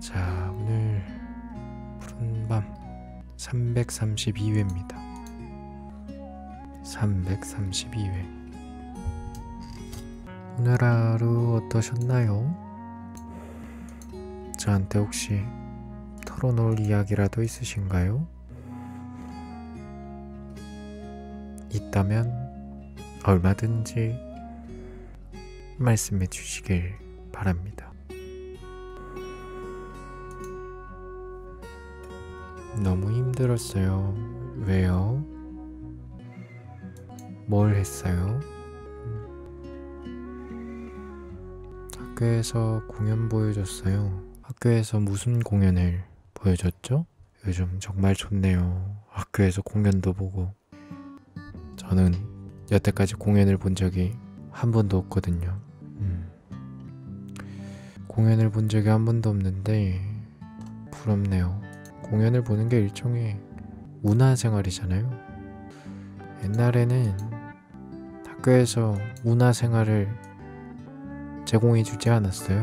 자, 오늘 푸른밤 332회입니다. 332회. 오늘 하루 어떠셨나요? 저한테 혹시 털어놓을 이야기라도 있으신가요? 있다면 얼마든지 말씀해 주시길 바랍니다. 너무 힘들었어요. 왜요? 뭘 했어요? 학교에서 공연 보여줬어요. 학교에서 무슨 공연을 보여줬죠? 요즘 정말 좋네요. 학교에서 공연도 보고. 저는 여태까지 공연을 본 적이 한 번도 없거든요. 공연을 본 적이 한 번도 없는데 부럽네요. 공연을 보는 게 일종의 문화생활이잖아요. 옛날에는 학교에서 문화생활을 제공해주지 않았어요.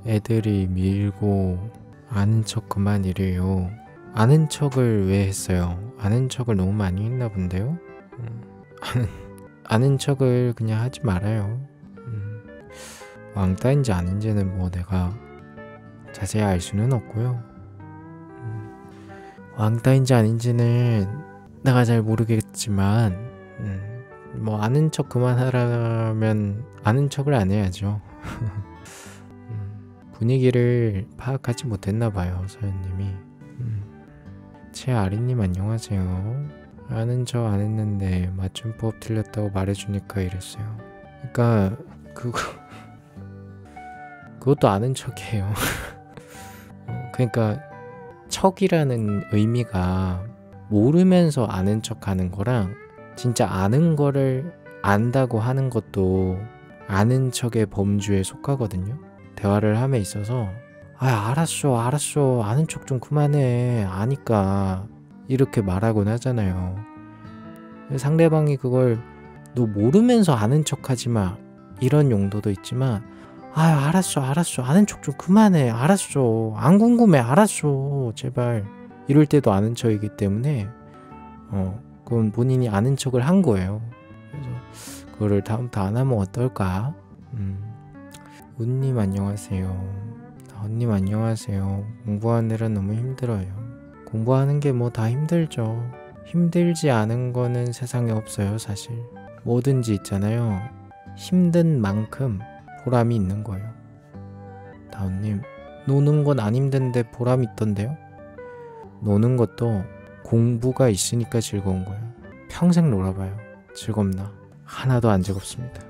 애들이 밀고 아는 척 그만 이래요. 아는 척을 왜 했어요? 아는 척을 너무 많이 했나 본데요? 아는 척을 그냥 하지 말아요. 왕따인지 아닌지는 뭐 내가 자세히 알 수는 없고요. 왕따인지 아닌지는 내가 잘 모르겠지만 뭐 아는 척 그만하라면 아는 척을 안 해야죠. 분위기를 파악하지 못했나 봐요, 서연님이. 최아리님 안녕하세요. 아는 척 안 했는데 맞춤법 틀렸다고 말해주니까 이랬어요. 그러니까 그것도 아는 척이에요. 그러니까 척이라는 의미가 모르면서 아는 척 하는 거랑 진짜 아는 거를 안다고 하는 것도 아는 척의 범주에 속하거든요. 대화를 함에 있어서 알았어 아는 척 좀 그만해, 아니까, 이렇게 말하곤 하잖아요. 상대방이 그걸 너 모르면서 아는 척 하지마 이런 용도도 있지만 알았어 아는 척 좀 그만해, 알았어, 안 궁금해, 알았어, 제발, 이럴 때도 아는 척이기 때문에 그건 본인이 아는 척을 한 거예요. 그래서 그거를 다음부터 안 하면 어떨까? 운님 안녕하세요. 다운님 안녕하세요. 공부하느라 너무 힘들어요. 공부하는 게 뭐 다 힘들죠. 힘들지 않은 거는 세상에 없어요. 사실 뭐든지 있잖아요. 힘든 만큼 보람이 있는 거예요. 다운님, 노는 건 안 힘든데 보람 있던데요? 노는 것도 공부가 있으니까 즐거운 거예요. 평생 놀아봐요. 즐겁나? 하나도 안 즐겁습니다.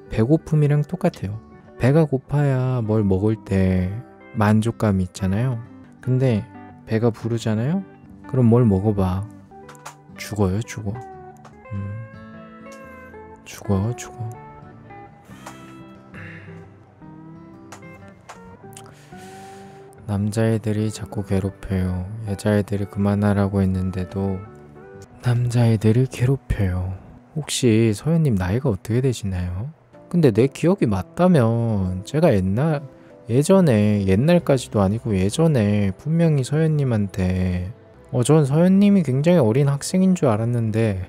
배고픔이랑 똑같아요. 배가 고파야 뭘 먹을 때 만족감이 있잖아요. 근데 배가 부르잖아요? 그럼 뭘 먹어봐. 죽어요, 죽어. 죽어. 남자애들이 자꾸 괴롭혀요. 여자애들이 그만하라고 했는데도 남자애들이 괴롭혀요. 혹시 서연님 나이가 어떻게 되시나요? 근데 내 기억이 맞다면 제가 옛날까지도 아니고 예전에 분명히 서연님한테 전 서연님이 굉장히 어린 학생인 줄 알았는데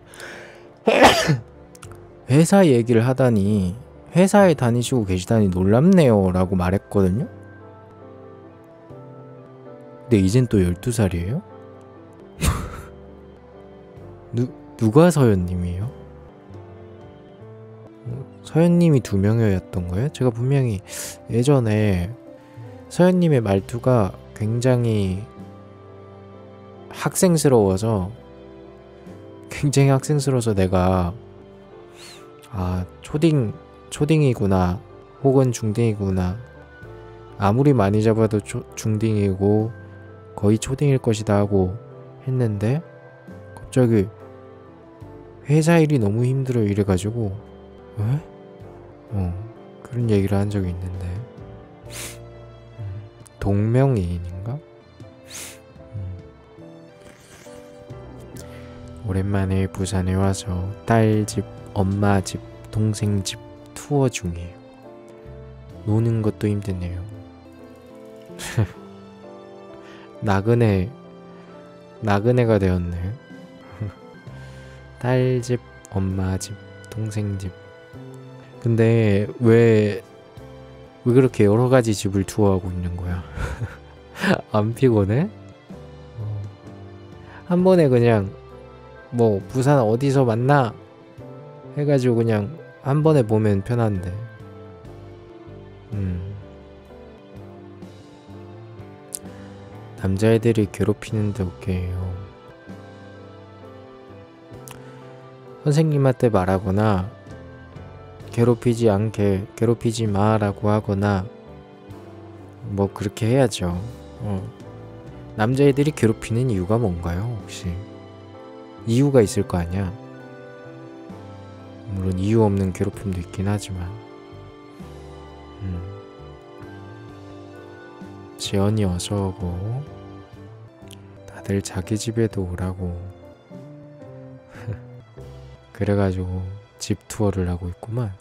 회사 얘기를 하다니 회사에 다니시고 계시다니 놀랍네요 라고 말했거든요. 근데 이젠 또 12살이에요? 누가 서연님이에요? 서연님이 2명이었던 거예요? 제가 분명히 예전에 서연님의 말투가 굉장히 학생스러워서 내가 초딩이구나 혹은 중딩이구나, 아무리 많이 잡아도 중딩이고 거의 초딩일 것이다 하고 했는데 갑자기 회사 일이 너무 힘들어 이래가지고 왜? 그런 얘기를 한 적이 있는데 동명이인인가? 오랜만에 부산에 와서 딸 집, 엄마 집, 동생 집 투어 중이에요. 노는 것도 힘드네요. 나그네가 되었네. 딸 집, 엄마 집, 동생 집. 근데 왜 그렇게 여러 가지 집을 투어하고 있는 거야? 안 피곤해? 한 번에 그냥 뭐 부산 어디서 만나 해가지고 그냥 한 번에 보면 편한데. 남자애들이 괴롭히는데 오케이요. 선생님한테 말하거나 괴롭히지 마라고 하거나 뭐 그렇게 해야죠. 남자애들이 괴롭히는 이유가 뭔가요? 혹시 이유가 있을 거 아니야. 물론 이유 없는 괴롭힘도 있긴 하지만. 지연이 어서 오고, 다들 자기 집에도 오라고. 그래가지고 집 투어를 하고 있구만.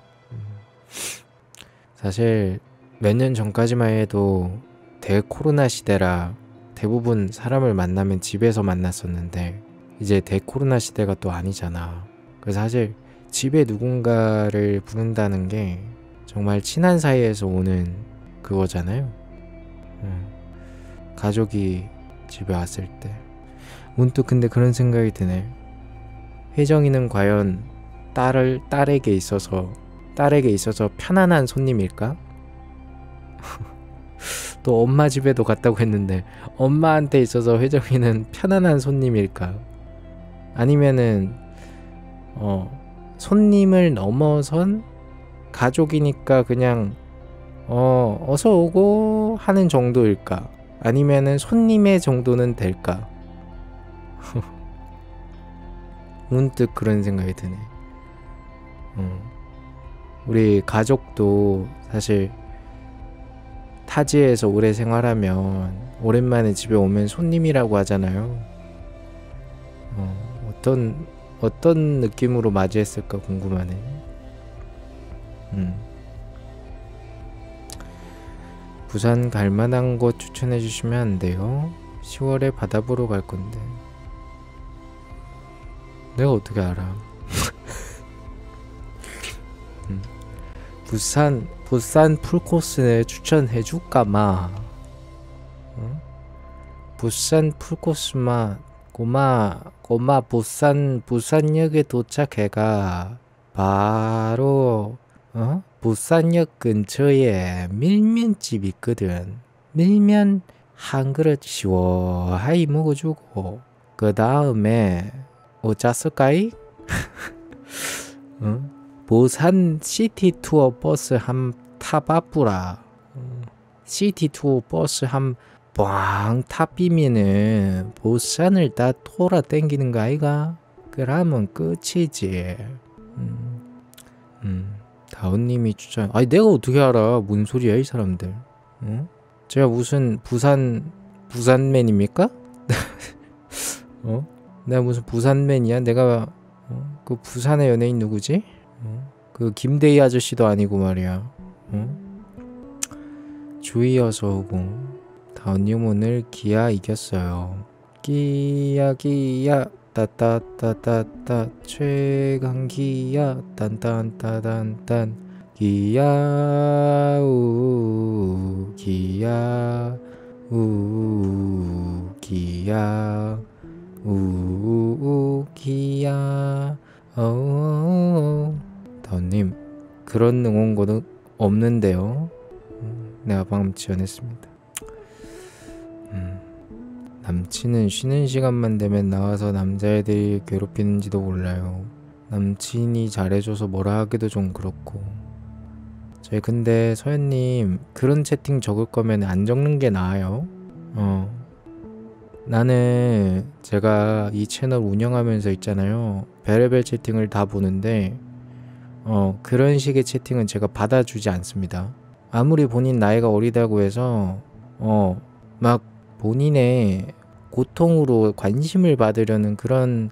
사실 몇 년 전까지만 해도 대코로나 시대라 대부분 사람을 만나면 집에서 만났었는데, 이제 대코로나 시대가 또 아니잖아. 그래서 사실 집에 누군가를 부른다는 게 정말 친한 사이에서 오는 그거잖아요. 가족이 집에 왔을 때 문득 근데 그런 생각이 드네. 혜정이는 과연 딸에게 있어서 편안한 손님일까? 또 엄마 집에도 갔다고 했는데 엄마한테 있어서 혜정이는 편안한 손님일까? 아니면은 손님을 넘어선 가족이니까 그냥 어서 오고 하는 정도일까? 아니면은 손님의 정도는 될까? 문득 그런 생각이 드네. 우리 가족도 사실 타지에서 오래 생활하면 오랜만에 집에 오면 손님이라고 하잖아요. 어떤 느낌으로 맞이했을까 궁금하네. 부산 갈만한 곳 추천해 주시면 안 돼요? 10월에 바다 보러 갈 건데. 내가 어떻게 알아? 부산 풀코스를 추천해 줄까마. 부산 풀코스만 고마 부산역에 도착해가 바로 부산역 근처에 밀면집 있거든. 밀면 한 그릇 시원하게 먹어주고 그 다음에 어쩌 쓸까이? 부산 시티 투어 버스 한 타봐뿌라. 시티 투어 버스 한 뻥 타비면은 부산을 다 돌아 댕기는 거 아이가? 그러면 끝이지. 다운님이 추천. 아니 내가 어떻게 알아? 뭔 소리야 이 사람들. 제가 무슨 부산맨입니까? 내가 무슨 부산맨이야? 내가 그 부산의 연예인 누구지? 그 김대희 아저씨도 아니고 말이야. 주의어서 오고. 다운님 오늘 기아 이겼어요. 기아 따따따따따 최강 기아 딴딴따단딴 기아 우 기아 우 기아 우 기아 다운님 그런 응원곡은 없는데요. 내가 방금 지원했습니다. 남친은 쉬는 시간만 되면 나와서 남자애들이 괴롭히는지도 몰라요. 남친이 잘해줘서 뭐라 하기도 좀 그렇고. 저희 근데 서현님 그런 채팅 적을 거면 안 적는 게 나아요. 나는 제가 이 채널 운영하면서 있잖아요. 별의별 채팅을 다 보는데 그런 식의 채팅은 제가 받아주지 않습니다. 아무리 본인 나이가 어리다고 해서 막 본인의 고통으로 관심을 받으려는 그런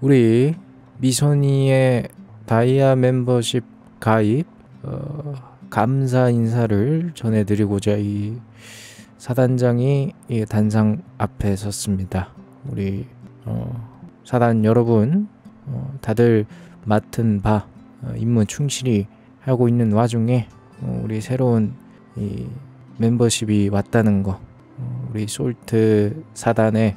우리 미선이의 다이아 멤버십 가입 감사 인사를 전해드리고자 이 사단장이 이 단상 앞에 섰습니다. 우리 사단 여러분, 다들 맡은 바 임무 충실히 하고 있는 와중에 우리 새로운 이 멤버십이 왔다는 거, 우리 솔트 사단의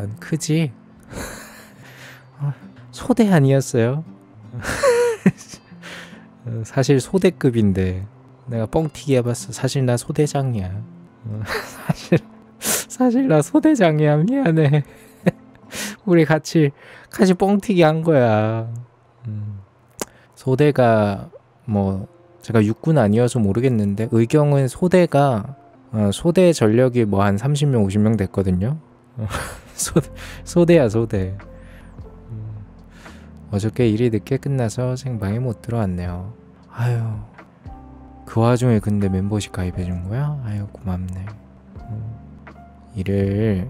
약간 크지? 소대 아니었어요? 사실 소대급인데 내가 뻥튀기 해봤어. 사실 나 소대장이야. 사실 나 소대장이야. 미안해. 우리 같이 뻥튀기 한 거야. 소대가 뭐 제가 육군 아니어서 모르겠는데 의경은 소대가 소대 전력이 뭐 한 30명 50명 됐거든요. 소대야 소대. 어저께 일이 늦게 끝나서 생방에 못 들어왔네요. 아유, 그 와중에 근데 멤버십 가입해준 거야? 아유, 고맙네. 일을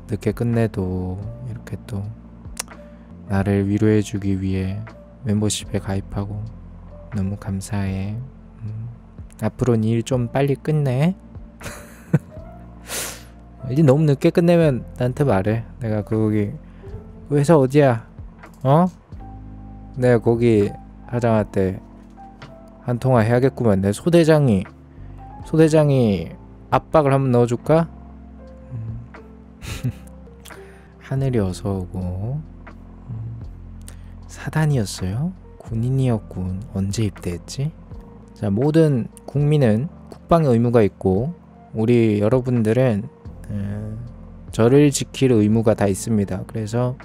늦게 끝내도 이렇게 또 나를 위로해주기 위해 멤버십에 가입하고 너무 감사해. 앞으로는 일 좀 빨리 끝내. 일 너무 늦게 끝내면 나한테 말해. 내가 거기 회사 어디야? 어? 내가 거기 하장할 때 한 통화 해야겠구만. 내 소대장이 압박을 한번 넣어줄까? 하늘이 어서 오고. 사단이었어요? 군인이었군. 언제 입대했지? 자, 모든 국민은 국방의 의무가 있고 우리 여러분들은 저를 지킬 의무가 다 있습니다. 그래서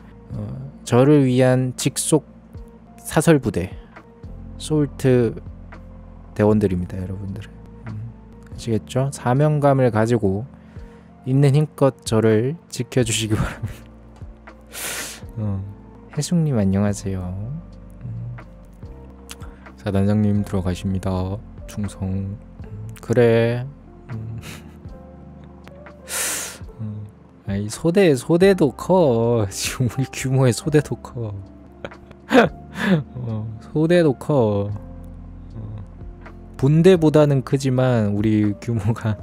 저를 위한 직속 사설부대 솔트 대원들입니다. 여러분들은 아시겠죠? 사명감을 가지고 있는 힘껏 저를 지켜주시기 바랍니다. 해숙님 안녕하세요. 사단장님 들어가십니다. 충성. 그래. 아이 소대도 커. 지금 우리 규모의 소대도 커. 소대도 커. 분대보다는 크지만 우리 규모가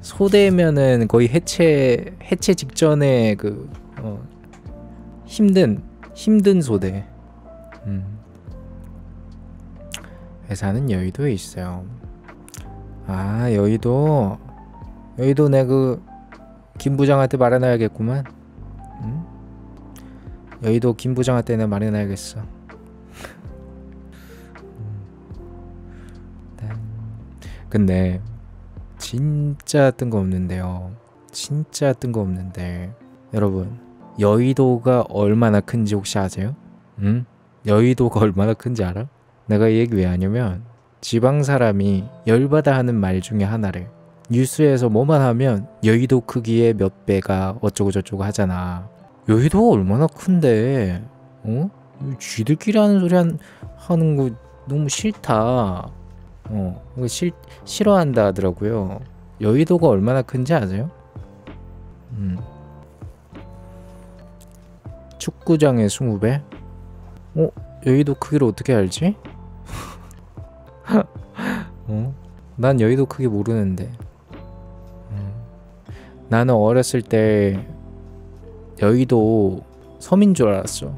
소대면은 거의 해체 직전에 그 힘든 소대. 회사는 여의도에 있어요. 아, 여의도 내 그 김 부장한테 말해놔야겠구만. 여의도 김 부장한테 내가 말해놔야겠어. 근데 진짜 뜬금없는데요. 진짜 뜬금없는데 여러분, 여의도가 얼마나 큰지 혹시 아세요? 여의도가 얼마나 큰지 알아? 내가 이 얘기 왜 하냐면 지방 사람이 열받아 하는 말 중에 하나래. 뉴스에서 뭐만 하면 여의도 크기의 몇 배가 어쩌고 저쩌고 하잖아. 여의도가 얼마나 큰데 쥐들끼리 하는 소리 하는 거 너무 싫다. 싫어한다 하더라고요. 여의도가 얼마나 큰지 아세요? 축구장의 20배? 여의도 크기를 어떻게 알지? 난 여의도 크기 모르는데. 나는 어렸을 때 여의도 섬인 줄 알았어.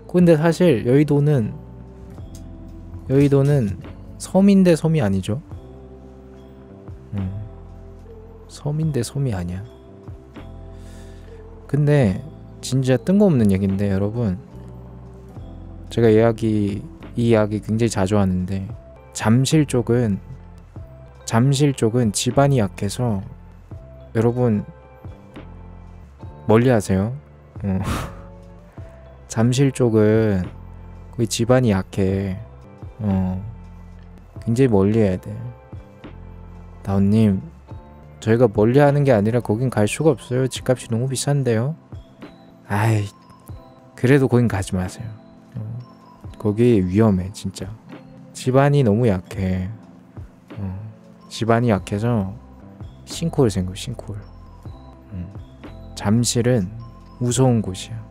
근데 사실 여의도는 섬인데 섬이 아니죠. 섬인데 섬이 아니야. 근데 진짜 뜬금없는 얘기인데 여러분, 제가 이 이야기 굉장히 자주 하는데 잠실 쪽은 지반이 약해서 여러분 멀리 하세요. 잠실 쪽은 거의 집안이 약해. 굉장히 멀리 해야 돼. 다운님, 저희가 멀리 하는 게 아니라 거긴 갈 수가 없어요. 집값이 너무 비싼데요. 아이, 그래도 거긴 가지 마세요. 거기 위험해 진짜. 집안이 너무 약해. 집안이 약해서 싱크홀 생겨. 싱크홀. 잠실은 무서운 곳이야.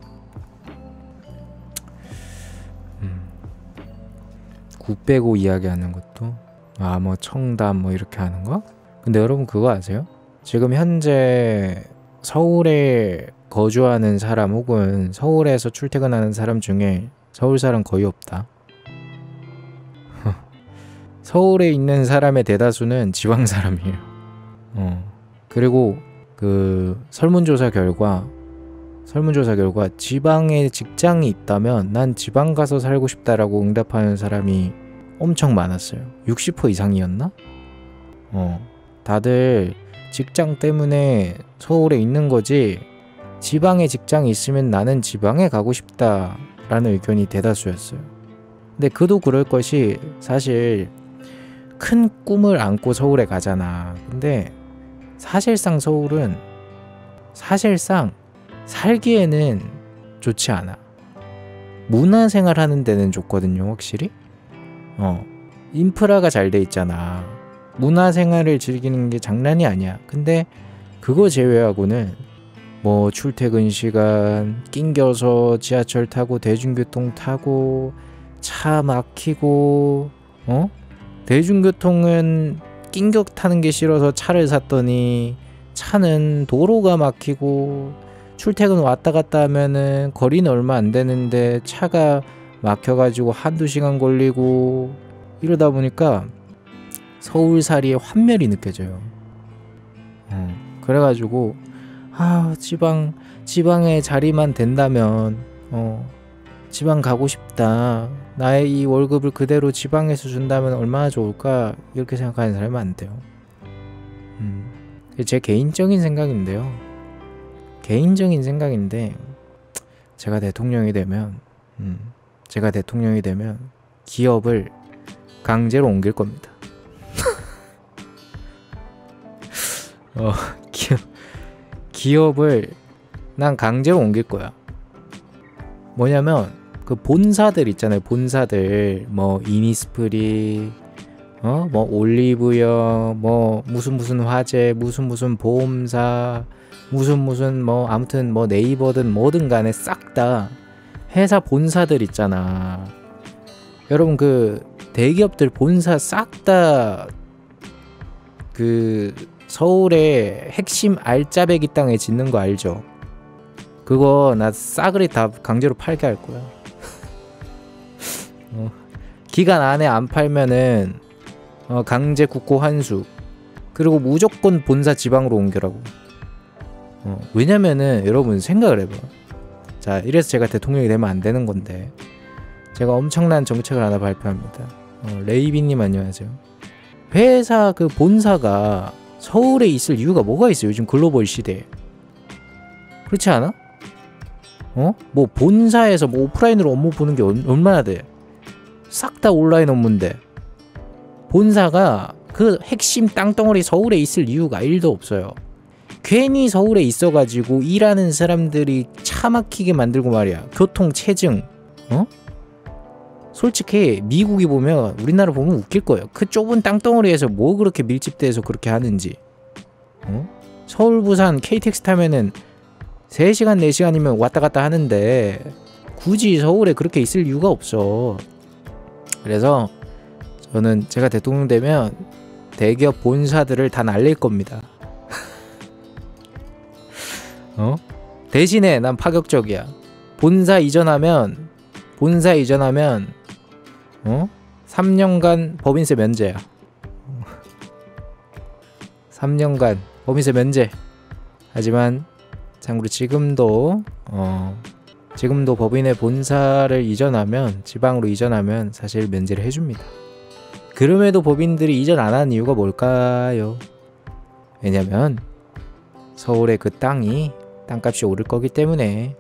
구 빼고 이야기하는 것도 뭐 청담 뭐 이렇게 하는 거? 근데 여러분 그거 아세요? 지금 현재 서울에 거주하는 사람 혹은 서울에서 출퇴근하는 사람 중에 서울 사람 거의 없다. 서울에 있는 사람의 대다수는 지방 사람이에요. 그리고 그 설문조사 결과 지방에 직장이 있다면 난 지방 가서 살고 싶다라고 응답하는 사람이 엄청 많았어요. 60% 이상이었나? 다들 직장 때문에 서울에 있는 거지 지방에 직장이 있으면 나는 지방에 가고 싶다라는 의견이 대다수였어요. 근데 그도 그럴 것이 사실 큰 꿈을 안고 서울에 가잖아. 근데 사실상 서울은 살기에는 좋지 않아. 문화생활 하는 데는 좋거든요, 확실히. 인프라가 잘 돼 있잖아. 문화생활을 즐기는 게 장난이 아니야. 근데 그거 제외하고는 뭐 출퇴근 시간 낑겨서 지하철 타고 대중교통 타고 차 막히고 대중교통은 낑겨 타는 게 싫어서 차를 샀더니 차는 도로가 막히고 출퇴근 왔다 갔다 하면은 거리는 얼마 안 되는데 차가 막혀가지고 한두 시간 걸리고 이러다 보니까 서울살이의 환멸이 느껴져요. 그래가지고 지방에 자리만 된다면 지방 가고 싶다. 나의 이 월급을 그대로 지방에서 준다면 얼마나 좋을까 이렇게 생각하는 사람이 많대요. 제 개인적인 생각인데 제가 대통령이 되면 기업을 강제로 옮길 겁니다. 기업을 난 강제로 옮길 거야. 뭐냐면 그 본사들 있잖아요. 본사들 뭐 이니스프리 뭐 올리브영 뭐 무슨 화재 무슨 보험사 무슨 뭐 아무튼 뭐 네이버든 뭐든 간에 싹 다 회사 본사들 있잖아. 여러분 그 대기업들 본사 싹 다 그 서울의 핵심 알짜배기 땅에 짓는 거 알죠? 그거 나 싸그리 다 강제로 팔게 할 거야. 기간 안에 안 팔면은 강제 국고 환수. 그리고 무조건 본사 지방으로 옮겨라고. 왜냐면은 여러분 생각을 해봐. 자, 이래서 제가 대통령이 되면 안 되는 건데 제가 엄청난 정책을 하나 발표합니다. 레이비님 안녕하세요. 회사 그 본사가 서울에 있을 이유가 뭐가 있어요? 요즘 글로벌 시대에. 그렇지 않아? 뭐 본사에서 뭐 오프라인으로 업무 보는 게 얼마나 돼? 싹 다 온라인 업무인데 본사가 그 핵심 땅덩어리 서울에 있을 이유가 1도 없어요. 괜히 서울에 있어가지고 일하는 사람들이 차 막히게 만들고 말이야. 교통 체증. 솔직히 미국이 보면 우리나라 보면 웃길 거예요. 그 좁은 땅덩어리에서 뭐 그렇게 밀집돼서 그렇게 하는지. 서울 부산 KTX 타면은 3시간 4시간이면 왔다 갔다 하는데 굳이 서울에 그렇게 있을 이유가 없어. 그래서 저는 제가 대통령 되면 대기업 본사들을 다 날릴 겁니다. 대신에 난 파격적이야. 본사 이전하면 3년간 법인세 면제야. 3년간 법인세 면제. 하지만 참고로 지금도 법인의 본사를 이전하면 지방으로 이전하면 사실 면제를 해줍니다. 그럼에도 법인들이 이전 안 하는 이유가 뭘까요? 왜냐면 서울의 그 땅값이 오를 거기 때문에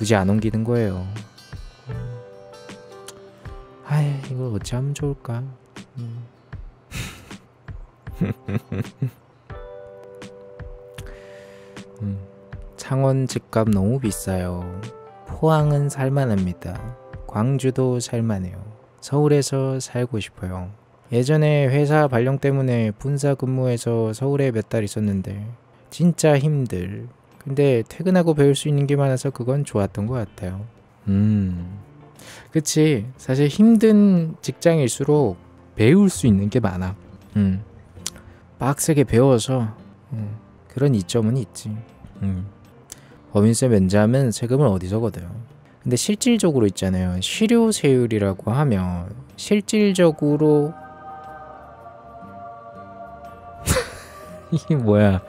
굳이 안 옮기는 거예요. 이거 어찌 하면 좋을까? 창원 집값 너무 비싸요. 포항은 살만합니다. 광주도 살만해요. 서울에서 살고 싶어요. 예전에 회사 발령 때문에 분사 근무해서 서울에 몇 달 있었는데 진짜 힘들. 근데 퇴근하고 배울 수 있는 게 많아서 그건 좋았던 것 같아요. 그치. 사실 힘든 직장일수록 배울 수 있는 게 많아. 빡세게 배워서 그런 이점은 있지. 법인세 면제하면 세금을 어디서 걷어요? 근데 실질적으로 있잖아요. 실효세율이라고 하면 실질적으로 이게 뭐야?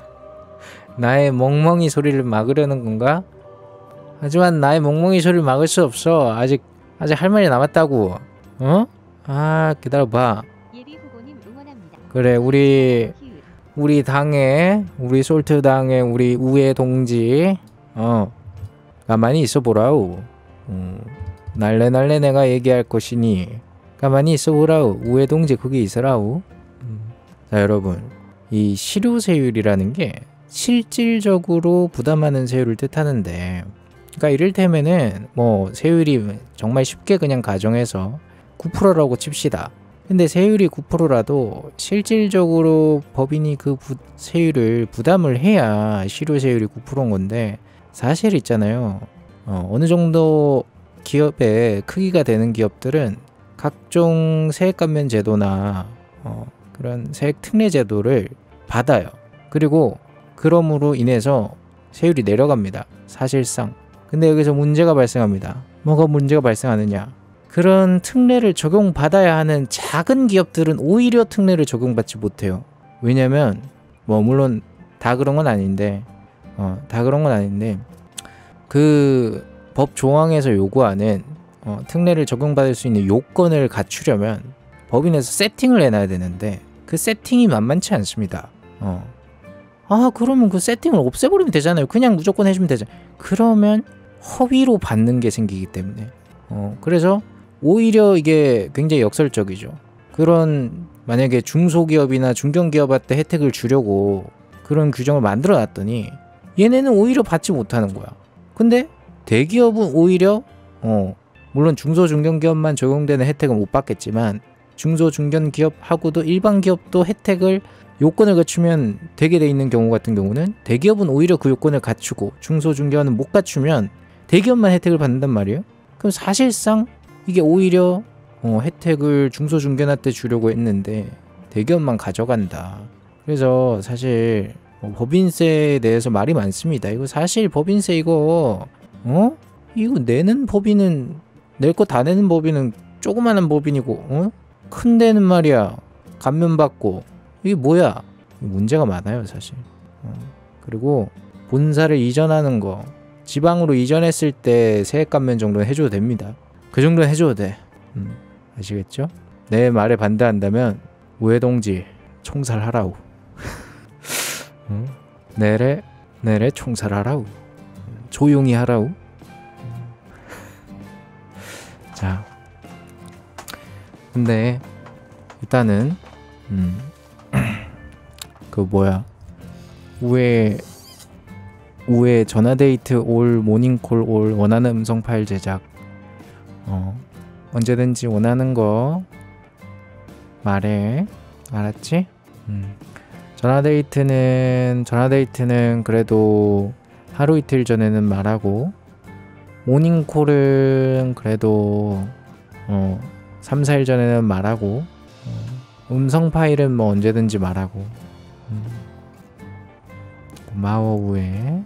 나의 멍멍이 소리를 막으려는 건가? 하지만 나의 멍멍이 소리를 막을 수 없어. 아직 할 말이 남았다고. 어? 아, 기다려봐. 그래, 우리 당의, 우리 솔트 당의 우리 우회 동지, 가만히 있어 보라우. 날래 내가 얘기할 것이니 가만히 있어 보라우. 우회 동지 거기 있으라우. 자, 여러분, 이 실효세율이라는 게 실질적으로 부담하는 세율을 뜻하는데, 그러니까 이를테면은 뭐 세율이 정말 쉽게 그냥 가정해서 9%라고 칩시다. 근데 세율이 9%라도 실질적으로 법인이 그 세율을 부담을 해야 실효세율이 9%인 건데, 사실 있잖아요. 어느 정도 기업의 크기가 되는 기업들은 각종 세액감면 제도나 그런 세액 특례 제도를 받아요. 그리고 그럼으로 인해서 세율이 내려갑니다. 사실상. 근데 여기서 문제가 발생합니다. 뭐가 문제가 발생하느냐? 그런 특례를 적용받아야 하는 작은 기업들은 오히려 특례를 적용받지 못해요. 왜냐면 물론 다 그런 건 아닌데 그 법 조항에서 요구하는 특례를 적용받을 수 있는 요건을 갖추려면 법인에서 세팅을 해놔야 되는데 그 세팅이 만만치 않습니다. 그러면 그 세팅을 없애버리면 되잖아요. 그냥 무조건 해주면 되잖아요. 그러면 허위로 받는 게 생기기 때문에 그래서 오히려 이게 굉장히 역설적이죠. 그런 만약에 중소기업이나 중견기업한테 혜택을 주려고 그런 규정을 만들어 놨더니 얘네는 오히려 받지 못하는 거야. 근데 대기업은 오히려 물론 중소중견기업만 적용되는 혜택은 못 받겠지만 중소중견기업하고도 일반 기업도 혜택을 요건을 갖추면 되게 돼 있는 경우 같은 경우는 대기업은 오히려 그 요건을 갖추고 중소중견은 못 갖추면 대기업만 혜택을 받는단 말이에요. 그럼 사실상 이게 오히려 혜택을 중소중견한테 주려고 했는데 대기업만 가져간다. 그래서 사실 법인세에 대해서 말이 많습니다. 이거 사실 법인세 이거 내는 법인은 낼 거 다 내는 법인은 조그마한 법인이고 큰 데는 말이야 감면받고 이게 뭐야? 문제가 많아요 사실. 그리고 본사를 이전하는 거 지방으로 이전했을 때 세액 감면 정도는 해줘도 됩니다. 그 정도는 해줘도 돼. 아시겠죠? 내 말에 반대한다면 우회동지 총살하라우. 내래 총살하라우. 조용히 하라우. 자, 근데 일단은 우회 전화데이트 올 모닝콜 올 원하는 음성 파일 제작 언제든지 원하는 거 말해. 알았지? 전화데이트는 그래도 하루 이틀 전에는 말하고 모닝콜은 그래도 3, 4일 전에는 말하고 음성 파일은 뭐 언제든지 말하고. 고마워 우회.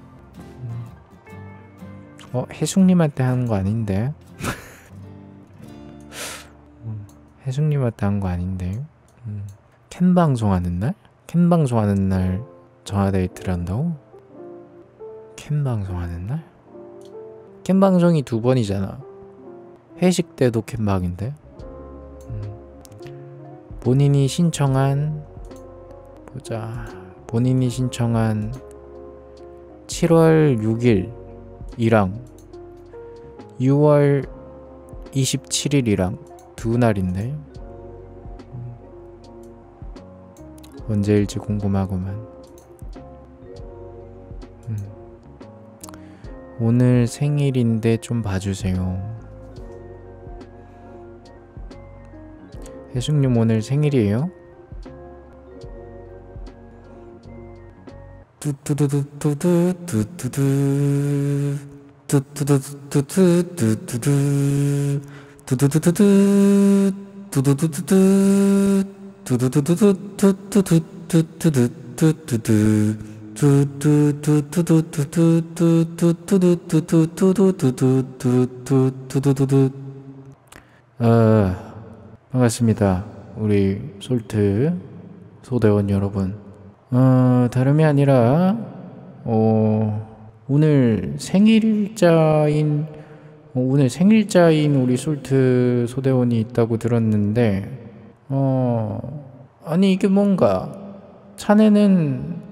해숙님한테 하는 거 아닌데? 해숙님한테 한 거 아닌데? 캔 방송하는 날? 캔 방송하는 날 전화데이트를 한다고? 캔 방송하는 날? 캔 방송이 2번이잖아. 회식 때도 캔방인데? 본인이 신청한 7월 6일이랑 6월 27일이랑 2날인데 언제일지 궁금하구만. 오늘 생일인데 좀 봐주세요. 혜숙님 오늘 생일이에요? 반갑습니다. 우리 솔트 소대원 여러분. 다름이 아니라 오늘 생일자인 우리 솔트 소대원이 있다고 들었는데 아니 이게 뭔가 자네는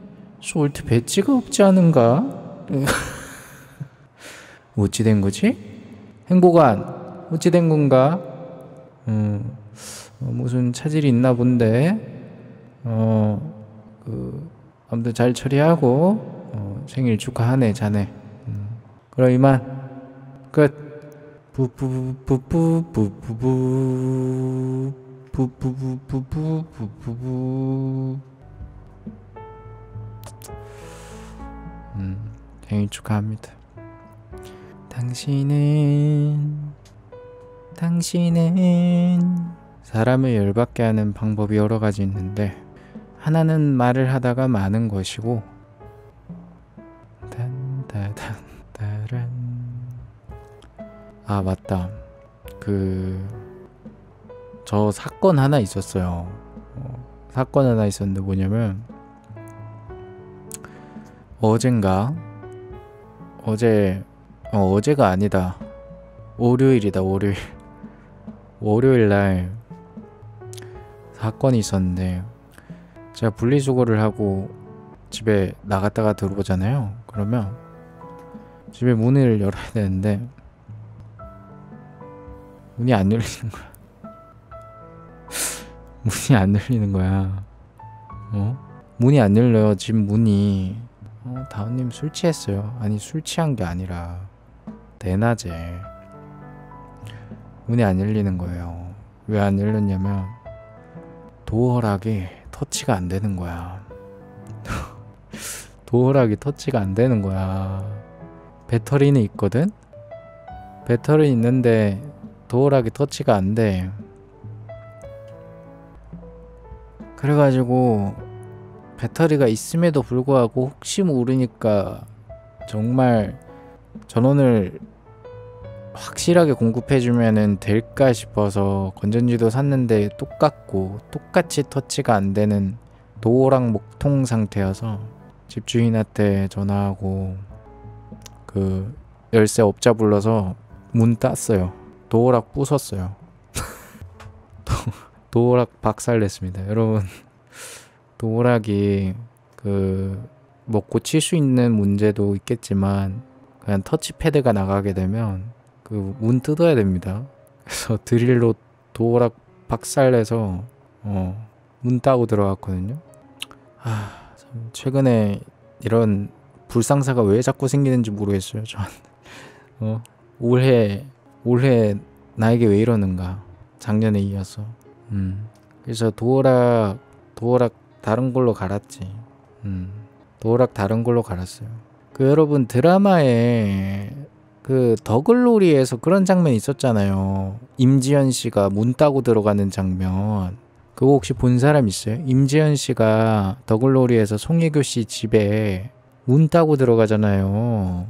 솔트 배지가 없지 않은가? 어찌 된 거지? 행복한 어찌 된 건가? 무슨 차질이 있나 본데 아무튼 잘 처리하고 생일 축하하네 자네. 그럼 이만 끝. 부부부부부부부부 부부부부부부부. 생일 축하합니다. 당신은 사람을 열받게 하는 방법이 여러 가지 있는데 하나는 말을 하다가 마는 것이고 아 맞다, 저 사건 하나 있었어요. 사건 하나 있었는데 뭐냐면 어제가 아니다, 월요일이다. 월요일날 사건이 있었는데 제가 분리수거를 하고 집에 나갔다가 들어오잖아요. 그러면 집에 문을 열어야 되는데 문이 안 열리는 거야. 문이 안 열리는 거야. 문이 안 열려요. 집 문이. 다운님 술 취했어요. 아니 술 취한 게 아니라 대낮에 문이 안 열리는 거예요. 왜 안 열렸냐면 도어락이 터치가 안 되는 거야. 도어락이 터치가 안 되는 거야. 배터리는 있거든? 배터리 있는데 도어락이 터치가 안 돼. 그래가지고 배터리가 있음에도 불구하고 혹시 모르니까 정말 전원을 확실하게 공급해주면은 될까 싶어서 건전지도 샀는데 똑같이 터치가 안 되는 도어락 목통 상태여서 집주인한테 전화하고 열쇠 업자 불러서 문 땄어요. 도어락 부쉈어요. 도어락 박살냈습니다. 여러분, 도어락이 뭐 고칠 수 있는 문제도 있겠지만 그냥 터치패드가 나가게 되면 문 뜯어야 됩니다. 그래서 드릴로 도어락 박살내서 문 따고 들어갔거든요. 참 최근에 이런 불상사가 왜 자꾸 생기는지 모르겠어요. 전 올해 나에게 왜 이러는가. 작년에 이어서. 그래서 도어락 다른 걸로 갈았지. 도어락 다른 걸로 갈았어요. 여러분 드라마에 더글로리에서 그런 장면 있었잖아요. 임지연 씨가 문 따고 들어가는 장면. 그거 혹시 본 사람 있어요? 임지연 씨가 더글로리에서 송혜교 씨 집에 문 따고 들어가잖아요.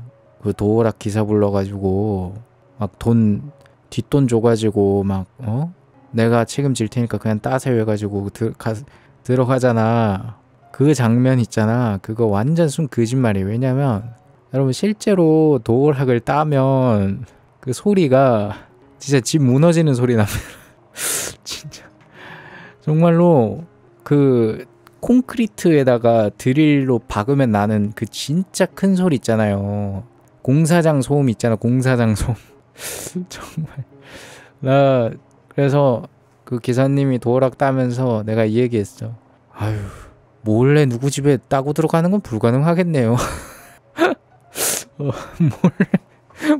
도어락 기사 불러가지고 막 뒷돈 줘가지고 내가 책임질 테니까 그냥 따세요 해가지고 들어가잖아. 그 장면 있잖아. 그거 완전 순 거짓말이에요. 왜냐면 여러분 실제로 도어락을 따면 그 소리가 진짜 집 무너지는 소리 납니다. 진짜 정말로 콘크리트에다가 드릴로 박으면 나는 진짜 큰 소리 있잖아요. 공사장 소음 있잖아. 공사장 소음. 정말 나 그래서 그 기사님이 도어락 따면서 내가 이 얘기했어. 아유, 몰래 누구 집에 따고 들어가는 건 불가능하겠네요.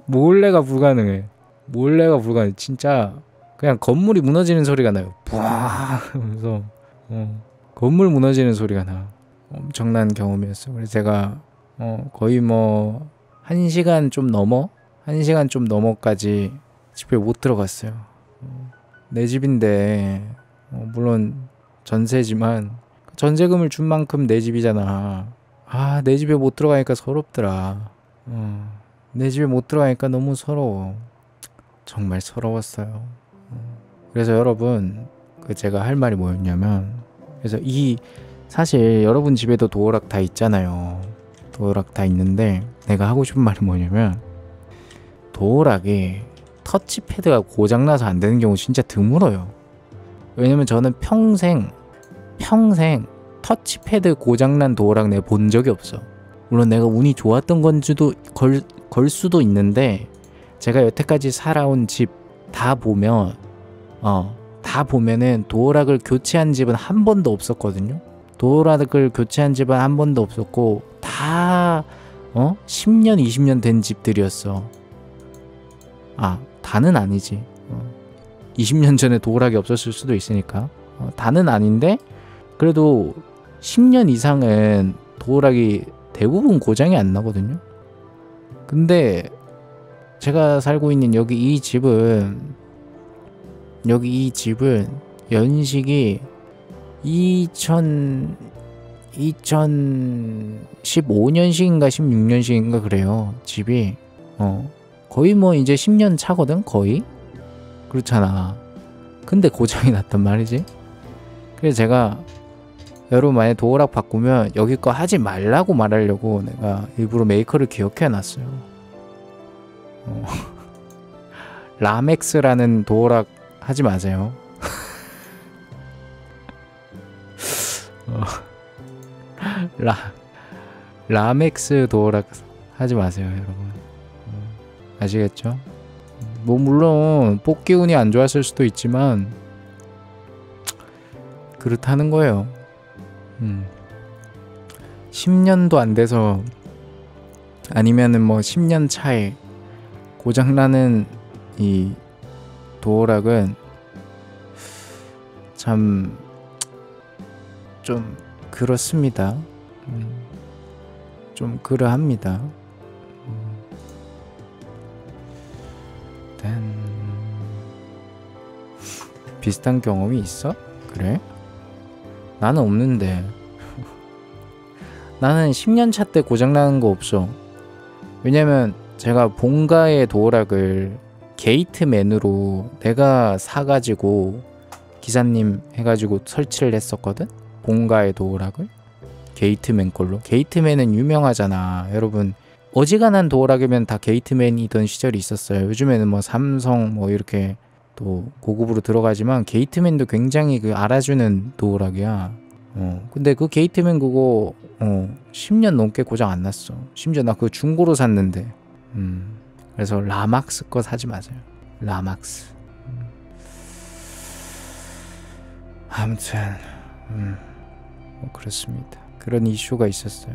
몰래가 불가능해. 몰래가 불가능해. 진짜 그냥 건물이 무너지는 소리가 나요. 부앙 하면서 건물 무너지는 소리가 나. 엄청난 경험이었어. 그래서 제가 거의 뭐 1시간 좀 넘어까지 집에 못 들어갔어요. 내 집인데 물론 전세지만 전세금을 준 만큼 내 집이잖아. 아, 내 집에 못 들어가니까 서럽더라. 내 집에 못 들어가니까 너무 서러워. 정말 서러웠어요. 그래서 여러분, 제가 할 말이 뭐였냐면, 그래서 사실 여러분 집에도 도어락 다 있잖아요. 도어락 다 있는데 내가 하고 싶은 말이 뭐냐면, 도어락이 터치패드가 고장나서 안 되는 경우 진짜 드물어요. 왜냐면 저는 평생 터치패드 고장난 도어락 내가 본 적이 없어. 물론 내가 운이 좋았던 건지도 걸 수도 있는데, 제가 여태까지 살아온 집 다 보면은 도어락을 교체한 집은 한 번도 없었거든요. 도어락을 교체한 집은 한 번도 없었고, 다 10년 20년 된 집들이었어. 다는 아니지. 20년 전에 도어락이 없었을 수도 있으니까. 다는 아닌데 그래도 10년 이상은 도어락이 대부분 고장이 안 나거든요. 근데 제가 살고 있는 여기 이 집은 연식이 2015년식인가 16년식인가 그래요. 집이 거의 뭐 이제 10년 차거든. 거의 그렇잖아. 근데 고장이 났단 말이지. 그래서 제가 여러분 만약에 도어락 바꾸면 여기 거 하지 말라고 말하려고 내가 일부러 메이커를 기억해 놨어요. 라멕스라는 도어락 하지 마세요. 라멕스 도어락 하지 마세요, 여러분. 아시겠죠? 뭐 물론 뽑기 운이 안 좋았을 수도 있지만 그렇다는 거예요. 10년도 안 돼서, 아니면은 뭐 10년 차에 고장나는 이 도어락은 참 좀 그렇습니다. 좀 그러합니다. 비슷한 경험이 있어? 그래? 나는 없는데. 나는 10년 차 때 고장나는 거 없어. 왜냐면 제가 본가의 도어락을 게이트맨으로 내가 사가지고 기사님 해가지고 설치를 했었거든? 본가의 도어락을 게이트맨 걸로. 게이트맨은 유명하잖아 여러분. 어지간한 도어락이면 다 게이트맨이던 시절이 있었어요. 요즘에는 뭐 삼성 뭐 이렇게 또 고급으로 들어가지만 게이트맨도 굉장히 알아주는 도어락이야. 근데 그 게이트맨 그거 10년 넘게 고장 안 났어. 심지어 나 그거 중고로 샀는데. 그래서 라막스 거 사지 마세요. 라막스. 아무튼 뭐 그렇습니다. 그런 이슈가 있었어요.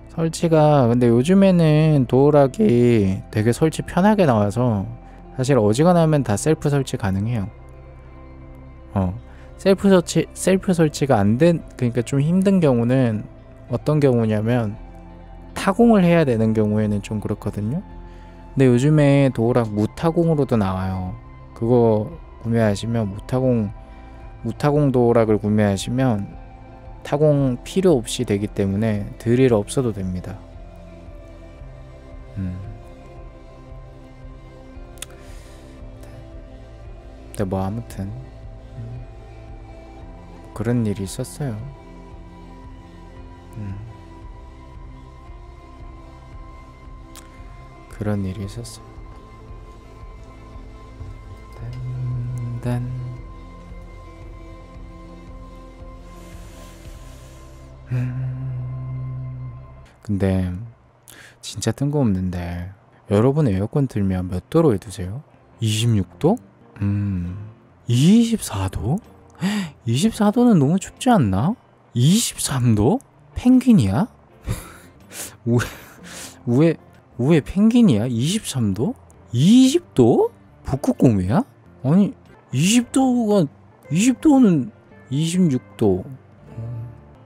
설치가 근데 요즘에는 도어락이 되게 설치 편하게 나와서 사실 어지간하면 다 셀프 설치 가능해요. 셀프 설치가 안 된, 그러니까 좀 힘든 경우는 어떤 경우냐면 타공을 해야 되는 경우에는 좀 그렇거든요. 근데 요즘에 도어락 무타공으로도 나와요. 그거 구매하시면 무타공 도어락을 구매하시면 타공 필요 없이 되기 때문에 드릴 없어도 됩니다. 근데 뭐 아무튼 그런 일이 있었어요. 그런 일이 있었어요. 근데 진짜 뜬금없는데 여러분 에어컨 틀면 몇 도로 해두세요? 26도? 24도? 24도는 너무 춥지 않나? 23도? 펭귄이야? 우에 펭귄이야? 23도? 20도? 북극곰이야? 아니 20도는 26도.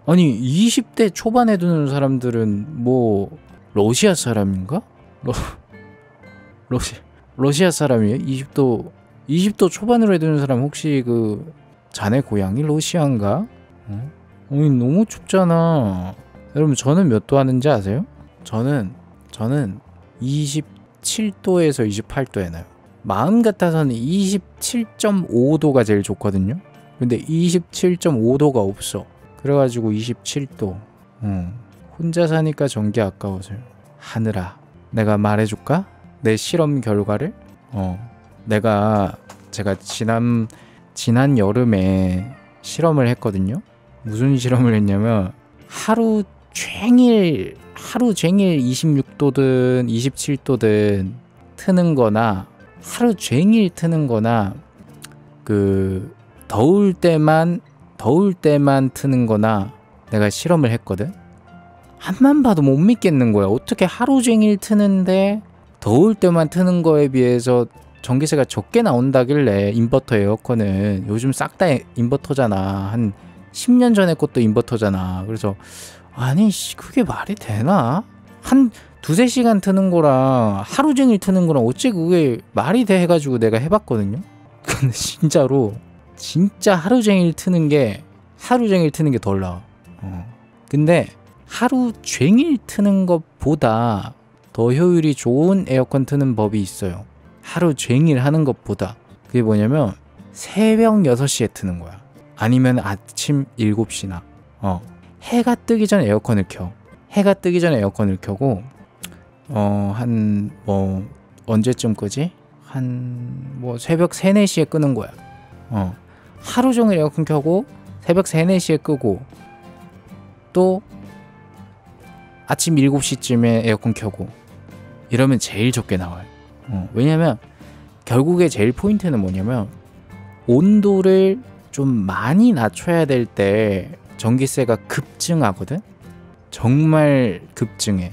아니 20대 초반에 두는 사람들은 뭐 러시아 사람인가? 러시아 사람이에요? 20도 초반으로 해두는 사람 혹시 그 자네 고향이 러시아인가? 아니 너무 춥잖아. 여러분 저는 몇 도 하는지 아세요? 저는 27도에서 28도 해놔요. 마음 같아서는 27.5도가 제일 좋거든요. 근데 27.5도가 없어. 그래가지고 27도. 혼자 사니까 전기 아까워서요. 하늘아, 내가 말해줄까? 내 실험 결과를? 제가 지난 여름에 실험을 했거든요. 무슨 실험을 했냐면 하루 종일 26도든 27도든 트는 거나 하루 종일 트는 거나 그 더울 때만 트는 거나 내가 실험을 했거든. 앞만 봐도 못 믿겠는 거야. 어떻게 하루 종일 트는데 더울 때만 트는 거에 비해서 전기세가 적게 나온다길래. 인버터 에어컨은 요즘 싹 다 인버터잖아. 한 10년 전에 것도 인버터잖아. 그래서 아니 그게 말이 되나? 한 두세 시간 트는 거랑 하루 종일 트는 거랑 어째 그게 말이 돼 해가지고 내가 해봤거든요. 근데 진짜 하루 종일 트는 게 덜 나와. 근데 하루 종일 트는 것보다 더 효율이 좋은 에어컨 트는 법이 있어요. 하루 종일 하는 것보다. 그게 뭐냐면 새벽 6시에 트는 거야. 아니면 아침 7시나 해가 뜨기 전에 에어컨을 켜. 해가 뜨기 전에 에어컨을 켜고 한 뭐 언제쯤 끄지? 한 뭐 새벽 3, 4시에 끄는 거야. 하루 종일 에어컨 켜고 새벽 3, 4시에 끄고 또 아침 7시쯤에 에어컨 켜고 이러면 제일 적게 나와요. 왜냐면 결국에 제일 포인트는 뭐냐면 온도를 좀 많이 낮춰야 될 때 전기세가 급증하거든? 정말 급증해.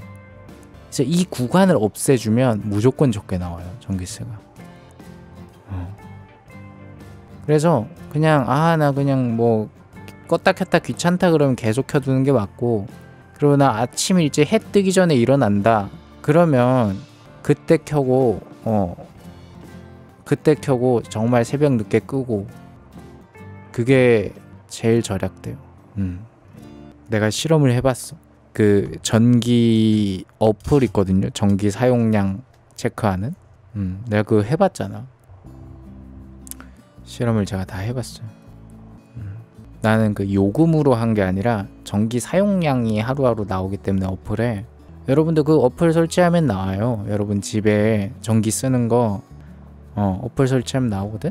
그래서 이 구간을 없애주면 무조건 적게 나와요, 전기세가. 그래서 그냥 나 그냥 뭐 껐다 켰다 귀찮다 그러면 계속 켜두는 게 맞고, 그리고 나 아침 일찍 해 뜨기 전에 일어난다 그러면 그때 켜고 정말 새벽 늦게 끄고, 그게 제일 절약돼요. 내가 실험을 해봤어. 그 전기 어플 있거든요. 전기 사용량 체크하는. 내가 그거 해봤잖아. 실험을 제가 다 해봤어요. 나는 그 요금으로 한 게 아니라 전기 사용량이 하루하루 나오기 때문에 어플에. 여러분도 그 어플 설치하면 나와요. 여러분 집에 전기 쓰는 거 어플 설치하면 나오거든.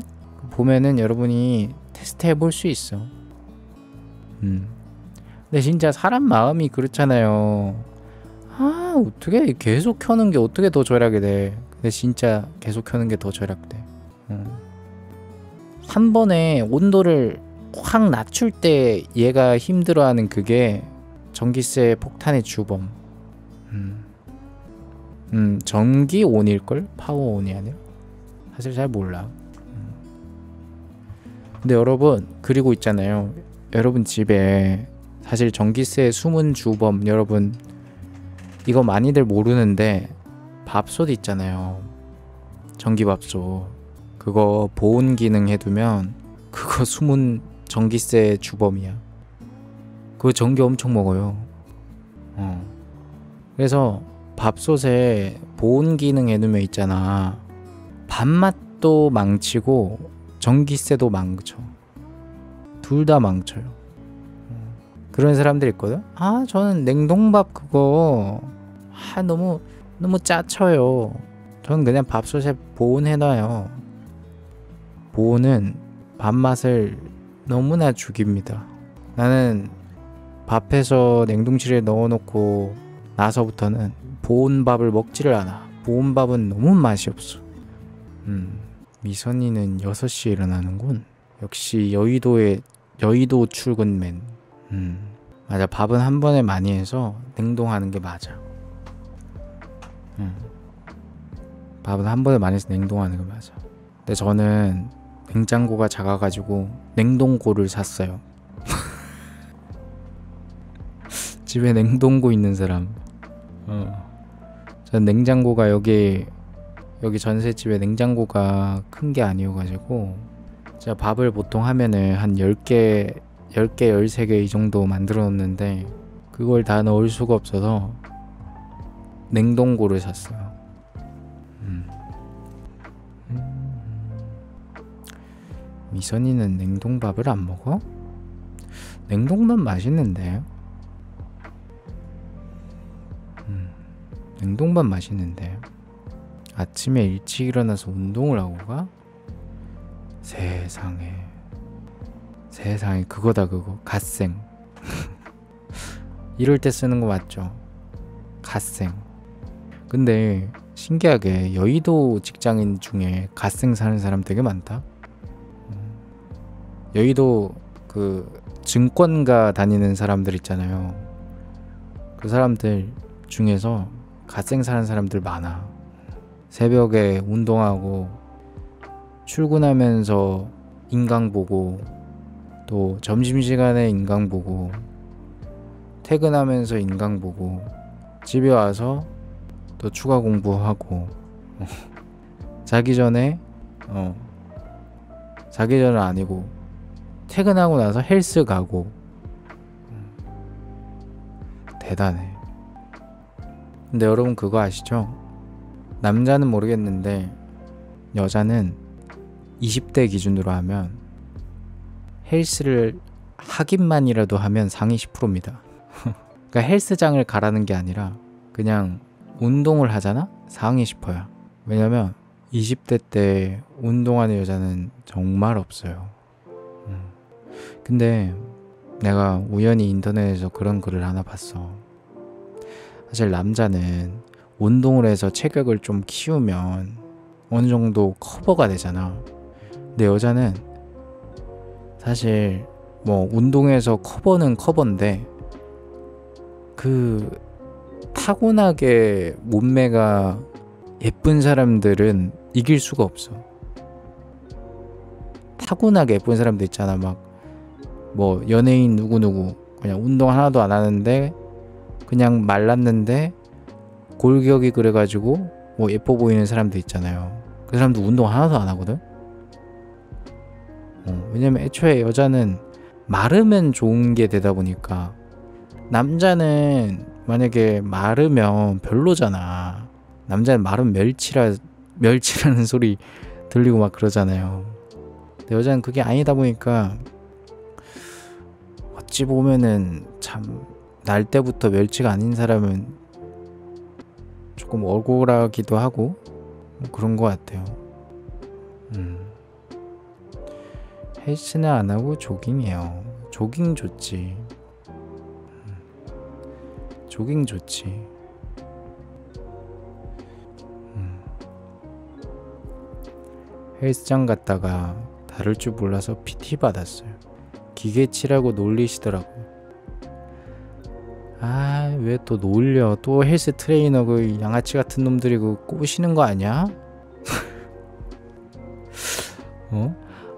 보면은 여러분이 테스트 해볼 수 있어. 근데 진짜 사람 마음이 그렇잖아요. 어떻게 계속 켜는 게 어떻게 더 절약이 돼. 근데 진짜 계속 켜는 게 더 절약돼. 한 번에 온도를 확 낮출 때 얘가 힘들어하는 그게 전기세 폭탄의 주범. 전기 온일걸? 파워 온이 아니라? 사실 잘 몰라. 근데 여러분, 그리고 있잖아요. 여러분 집에 사실 전기세 숨은 주범, 여러분 이거 많이들 모르는데 밥솥 있잖아요. 전기밥솥. 그거 보온 기능 해두면 그거 숨은 전기세 주범이야. 그거 전기 엄청 먹어요. 그래서 밥솥에 보온 기능 해놓으면 있잖아. 밥맛도 망치고 전기세도 망쳐. 둘 다 망쳐요. 그런 사람들 있거든. 저는 냉동밥 그거 너무 짜쳐요. 저는 그냥 밥솥에 보온해놔요. 보온은 밥맛을 너무나 죽입니다. 나는 밥해서 냉동실에 넣어놓고 나서부터는 보온밥을 먹지를 않아. 보온밥은 너무 맛이 없어. 미선이는 6시에 일어나는군. 역시 여의도 출근맨. 맞아. 밥은 한 번에 많이 해서 냉동하는 게 맞아. 밥은 한 번에 많이 해서 냉동하는 게 맞아. 근데 저는 냉장고가 작아가지고 냉동고를 샀어요. 집에 냉동고 있는 사람. 전 냉장고가 여기 전셋집에 냉장고가 큰 게 아니어가지고 제가 밥을 보통 하면은 한 10개 13개 이 정도 만들어 놓는데 그걸 다 넣을 수가 없어서 냉동고를 샀어요. 미선이는 냉동밥을 안 먹어? 냉동밥 맛있는데. 냉동밥 맛있는데. 아침에 일찍 일어나서 운동을 하고 가? 세상에 그거다. 그거 갓생. 이럴 때 쓰는 거 맞죠? 갓생. 근데 신기하게 여의도 직장인 중에 갓생 사는 사람 되게 많다. 여의도 그 증권가 다니는 사람들 있잖아요. 그 사람들 중에서 갓생 사는 사람들 많아. 새벽에 운동하고 출근하면서 인강 보고 또 점심시간에 인강 보고 퇴근하면서 인강 보고 집에 와서 또 추가 공부하고 자기 전에 아니고 퇴근하고 나서 헬스 가고. 대단해. 근데 여러분 그거 아시죠? 남자는 모르겠는데 여자는 20대 기준으로 하면 헬스를 하기만이라도 하면 상위 10%입니다. 그러니까 헬스장을 가라는 게 아니라 그냥 운동을 하잖아? 상위 10%야. 왜냐면 20대 때 운동하는 여자는 정말 없어요. 근데 내가 우연히 인터넷에서 그런 글을 하나 봤어. 사실 남자는 운동을 해서 체격을 좀 키우면 어느 정도 커버가 되잖아. 근데 여자는 사실 뭐 운동해서 커버는 커버인데 그 타고나게 몸매가 예쁜 사람들은 이길 수가 없어. 타고나게 예쁜 사람들 있잖아. 막 뭐 연예인 누구누구 그냥 운동 하나도 안 하는데 그냥 말랐는데 골격이 그래가지고 뭐 예뻐 보이는 사람들 있잖아요. 그 사람도 운동 하나도 안 하거든. 왜냐면 애초에 여자는 마르면 좋은 게 되다 보니까 남자는 만약에 마르면 별로잖아. 남자는 마르면 멸치라는 소리 들리고 막 그러잖아요. 근데 여자는 그게 아니다 보니까 어찌 보면은 참 날 때부터 멸치가 아닌 사람은 조금 억울하기도 하고 뭐 그런 것 같아요. 헬스는 안 하고 조깅해요. 조깅 좋지. 조깅 좋지. 헬스장 갔다가 다룰 줄 몰라서 PT 받았어요. 기계치라고 놀리시더라고요. 아, 왜 또 놀려? 또 헬스 트레이너 그 양아치 같은 놈들이 그 꼬시는 거 아니야?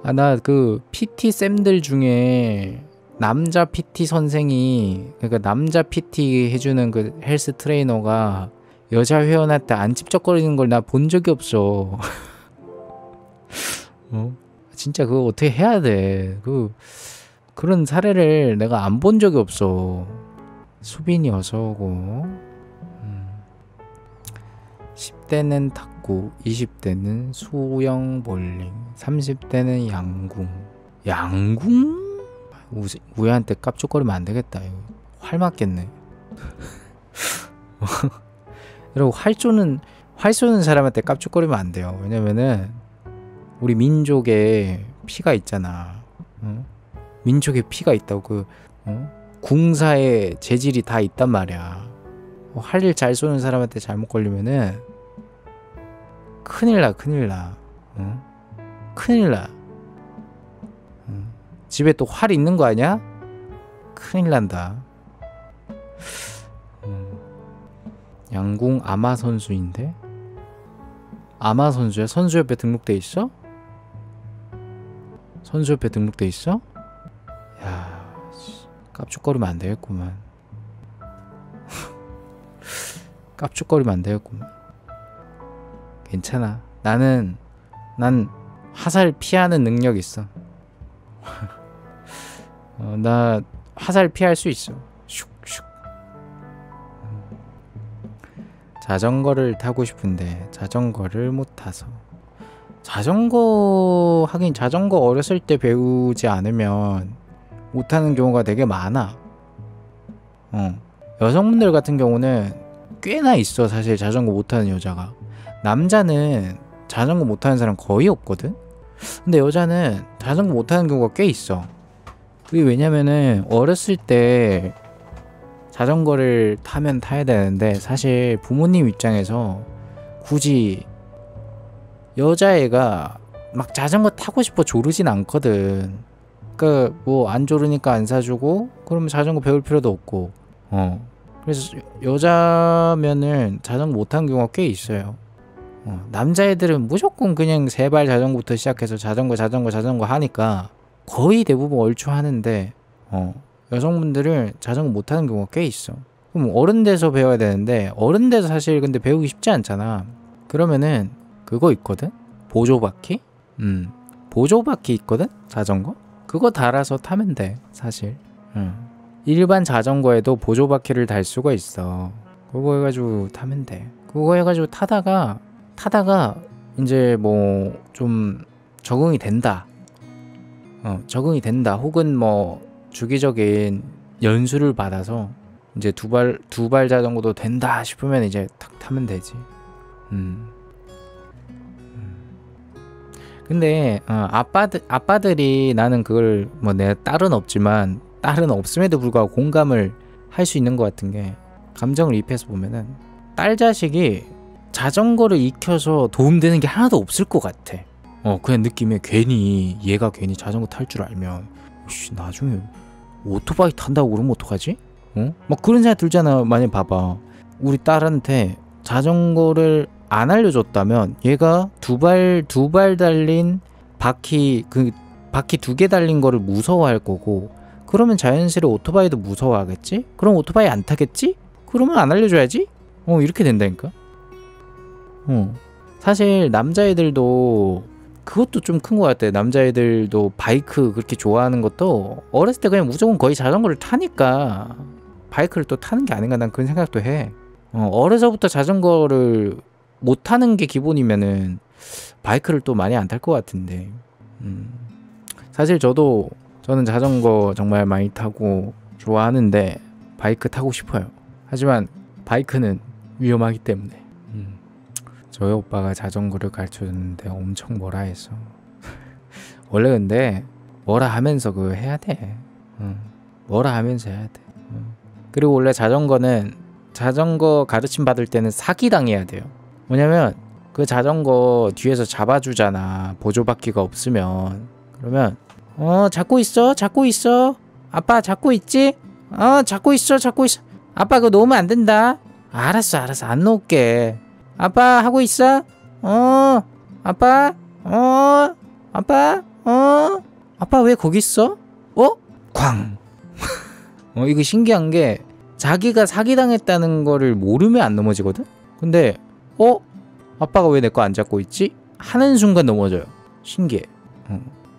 아, 나 그 PT 쌤들 중에 남자 PT 선생이, 그러니까 남자 PT 해주는 그 헬스 트레이너가 여자 회원한테 안 찝쩍거리는 걸 나 본 적이 없어. 진짜 그거 어떻게 해야 돼? 그런 사례를 내가 안 본 적이 없어. 수빈이 어서오고. 10대는 탁구, 20대는 수영 볼링, 30대는 양궁. 양궁? 우애한테 깝죽거리면 안 되겠다. 이거 활 맞겠네. 그리고 활 쏘는 사람한테 깝죽거리면 안 돼요. 왜냐면은 우리 민족에 피가 있잖아. 민족에 피가 있다고. 궁사에 재질이 다 있단 말이야. 할 일 잘 쏘는 사람한테 잘못 걸리면은 큰일 나. 큰일 나. 집에 또 활 있는 거 아니야? 큰일 난다. 양궁 아마 선수인데? 아마 선수야? 선수협회 등록돼 있어? 선수협회 등록돼 있어? 야, 깝죽거리면 안 되겠구만. 깝죽거리면 안 되겠구만. 괜찮아. 난 화살 피하는 능력 있어. 나 화살 피할 수 있어. 슉슉. 자전거를 타고 싶은데 자전거를 못 타서. 자전거 하긴 자전거 어렸을 때 배우지 않으면 못 타는 경우가 되게 많아. 여성분들 같은 경우는 꽤나 있어. 사실 자전거 못 타는 여자가. 남자는 자전거 못 타는 사람 거의 없거든. 근데 여자는 자전거 못 타는 경우가 꽤 있어. 그게 왜냐면은 어렸을 때 자전거를 타면 타야 되는데 사실 부모님 입장에서 굳이 여자애가 막 자전거 타고 싶어 조르진 않거든. 그러니까 뭐 안 조르니까 안 사주고 그러면 자전거 배울 필요도 없고. 그래서 여자면은 자전거 못 타는 경우가 꽤 있어요. 남자애들은 무조건 그냥 세발 자전거부터 시작해서 자전거 하니까 거의 대부분 얼추 하는데 여성분들은 자전거 못 타는 경우가 꽤 있어. 그럼 어른 돼서 배워야 되는데 어른 돼서 사실 근데 배우기 쉽지 않잖아. 그러면은 그거 있거든? 보조바퀴? 보조바퀴 있거든? 자전거? 그거 달아서 타면 돼 사실. 일반 자전거에도 보조바퀴를 달 수가 있어. 그거 해가지고 타면 돼. 그거 해가지고 타다가 이제 뭐 좀 적응이 된다. 적응이 된다. 혹은 뭐 주기적인 연수를 받아서 이제 두 발 자전거도 된다 싶으면 이제 탁 타면 되지. 근데 아빠들이 나는 그걸 뭐 내 딸은 없지만 딸은 없음에도 불구하고 공감을 할 수 있는 것 같은 게 감정을 입혀서 보면은 딸 자식이 자전거를 익혀서 도움되는 게 하나도 없을 것 같아. 그냥 느낌에 얘가 괜히 자전거 탈 줄 알면 나중에 오토바이 탄다고 그러면 어떡하지? 막 그런 생각 들잖아. 만약 봐봐. 우리 딸한테 자전거를 안 알려줬다면 얘가 두 발 달린 바퀴 바퀴 2개 달린 거를 무서워할 거고, 그러면 자연스레 오토바이도 무서워하겠지? 그럼 오토바이 안 타겠지? 그러면 안 알려줘야지? 이렇게 된다니까? 사실 남자애들도 그것도 좀 큰 것 같아. 남자애들도 바이크 그렇게 좋아하는 것도 어렸을 때 그냥 무조건 거의 자전거를 타니까 바이크를 또 타는 게 아닌가, 난 그런 생각도 해. 어려서부터 자전거를 못 타는 게 기본이면은 바이크를 또 많이 안 탈 것 같은데. 사실 저는 자전거 정말 많이 타고 좋아하는데 바이크 타고 싶어요. 하지만 바이크는 위험하기 때문에. 저희 오빠가 자전거를 가르쳐줬는데 엄청 뭐라 했어. 원래 근데 뭐라 하면서 그거 해야 돼. 뭐라 하면서 해야 돼. 그리고 원래 자전거 가르침 받을 때는 사기당해야 돼요. 뭐냐면 그 자전거 뒤에서 잡아주잖아, 보조바퀴가 없으면. 그러면 잡고 있어 아빠, 잡고 있지? 잡고 있어 아빠, 그거 놓으면 안 된다. 알았어 안 놓을게. 아빠 하고 있어? 아빠? 아빠 왜 거기 있어? 쾅. 이거 신기한 게 자기가 사기당했다는 거를 모르면 안 넘어지거든? 근데 아빠가 왜 내 거 안 잡고 있지? 하는 순간 넘어져요. 신기해.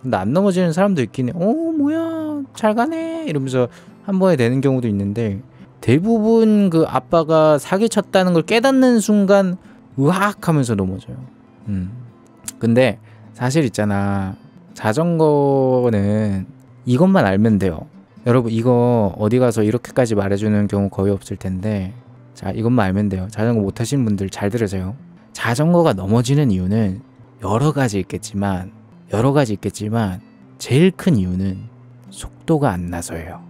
근데 안 넘어지는 사람도 있긴 해. 뭐야 잘 가네 이러면서 한 번에 되는 경우도 있는데, 대부분 그 아빠가 사기쳤다는 걸 깨닫는 순간 으악 하면서 넘어져요. 근데 사실 있잖아, 자전거는 이것만 알면 돼요. 여러분, 이거 어디 가서 이렇게까지 말해주는 경우 거의 없을 텐데, 자, 이것만 알면 돼요. 자전거 못 타시는 분들 잘 들으세요. 자전거가 넘어지는 이유는 여러 가지 있겠지만 제일 큰 이유는 속도가 안 나서예요.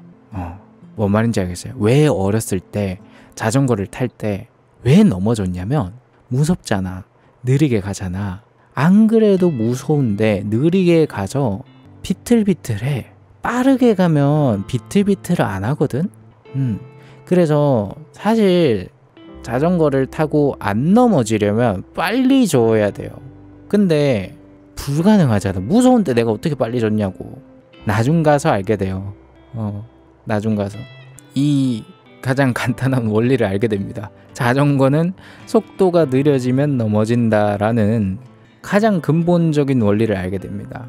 뭔 말인지 알겠어요? 왜 어렸을 때 자전거를 탈 때 왜 넘어졌냐면 무섭잖아. 느리게 가잖아. 안 그래도 무서운데 느리게 가서 비틀비틀해. 빠르게 가면 비틀비틀 안 하거든. 그래서 사실 자전거를 타고 안 넘어지려면 빨리 져야 돼요. 근데 불가능하잖아. 무서운데 내가 어떻게 빨리 졌냐고. 나중 가서 알게 돼요. 나중 가서 이 가장 간단한 원리를 알게 됩니다. 자전거는 속도가 느려지면 넘어진다라는 가장 근본적인 원리를 알게 됩니다.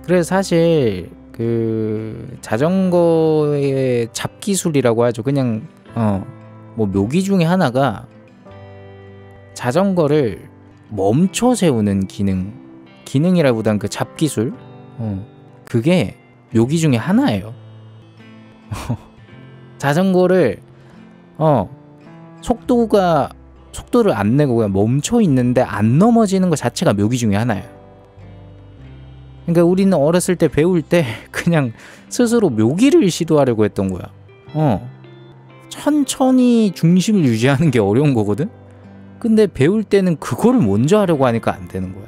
그래서 사실 그 자전거의 잡기술이라고 하죠. 그냥 뭐 묘기 중에 하나가 자전거를 멈춰 세우는 기능이라기보단 그 잡기술, 그게 묘기 중에 하나예요. 자전거를 속도를 안 내고 그냥 멈춰 있는데 안 넘어지는 것 자체가 묘기 중에 하나예요. 그러니까 우리는 어렸을 때 배울 때 그냥 스스로 묘기를 시도하려고 했던 거야. 천천히 중심을 유지하는 게 어려운 거거든. 근데 배울 때는 그거를 먼저 하려고 하니까 안 되는 거야.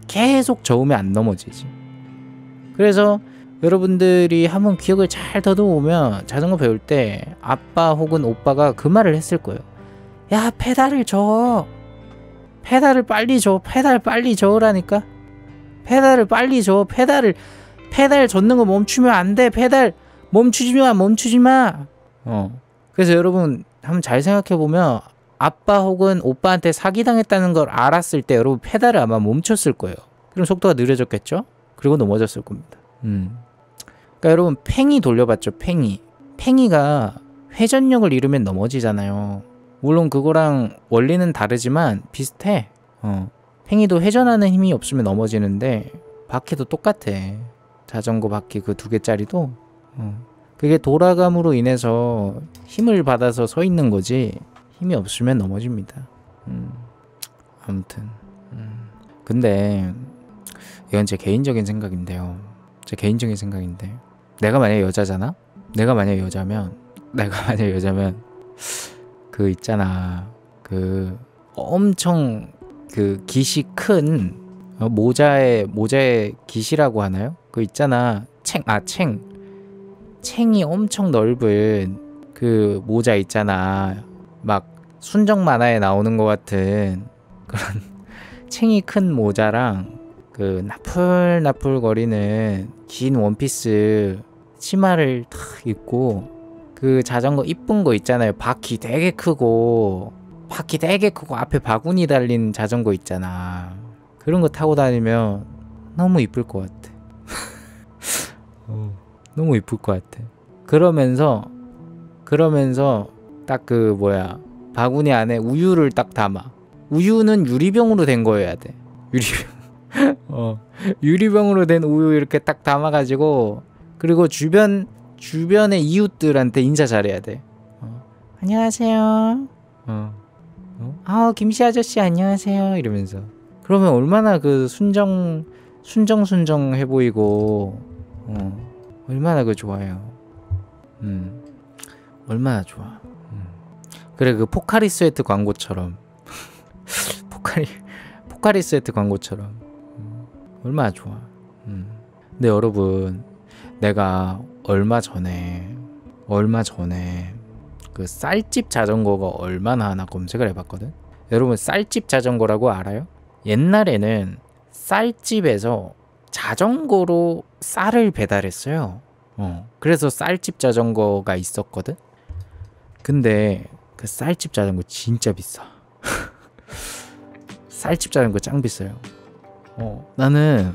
계속 저으면 안 넘어지지. 그래서 여러분들이 한번 기억을 잘 더듬으면 자전거 배울 때 아빠 혹은 오빠가 그 말을 했을 거예요. 야, 페달을 저. 페달을 빨리 줘. 페달 빨리 저으라니까. 페달을 빨리 줘. 페달 젓는 거 멈추면 안 돼. 페달 멈추지 마. 그래서 여러분 한번 잘 생각해 보면 아빠 혹은 오빠한테 사기당했다는 걸 알았을 때 여러분 페달을 아마 멈췄을 거예요. 그럼 속도가 느려졌겠죠? 그리고 넘어졌을 겁니다. 그러니까 여러분 팽이 돌려봤죠? 팽이가 회전력을 잃으면 넘어지잖아요. 물론 그거랑 원리는 다르지만 비슷해. 팽이도 회전하는 힘이 없으면 넘어지는데 바퀴도 똑같아. 자전거 바퀴 그 2개짜리도 그게 돌아감으로 인해서 힘을 받아서 서 있는 거지 힘이 없으면 넘어집니다. 아무튼 근데 이건 제 개인적인 생각인데요. 내가 만약에 여자잖아? 내가 만약에 여자면 그 있잖아. 그 엄청 그 깃이 큰 모자에 깃이라고 하나요? 그 있잖아. 챙이 엄청 넓은 그 모자 있잖아. 막 순정 만화에 나오는 것 같은 그런 챙이 큰 모자랑 그 나풀나풀 거리는 긴 원피스 치마를 탁 입고 그 자전거 이쁜 거 있잖아요. 바퀴 되게 크고 앞에 바구니 달린 자전거 있잖아. 그런 거 타고 다니면 너무 이쁠 것 같아. 너무 이쁠 것 같아. 그러면서 딱 그 바구니 안에 우유를 딱 담아. 우유는 유리병으로 된 거여야 돼. 유리병으로 된 우유 이렇게 딱 담아가지고 그리고 주변의 이웃들한테 인사 잘해야 돼. 안녕하세요. 김씨 아저씨 안녕하세요 이러면서. 그러면 얼마나 그 순정해 보이고 얼마나 그 좋아요. 얼마나 좋아. 그래 그 포카리 스웨트 광고처럼 포카리 스웨트 광고처럼 얼마나 좋아. 근데 여러분 내가 얼마 전에 그 쌀집 자전거가 얼마나 하나 검색을 해봤거든. 여러분 쌀집 자전거라고 알아요? 옛날에는 쌀집에서 자전거로 쌀을 배달했어요. 그래서 쌀집 자전거가 있었거든. 근데 그 쌀집 자전거 진짜 비싸. 쌀집 자전거 짱 비싸요. 나는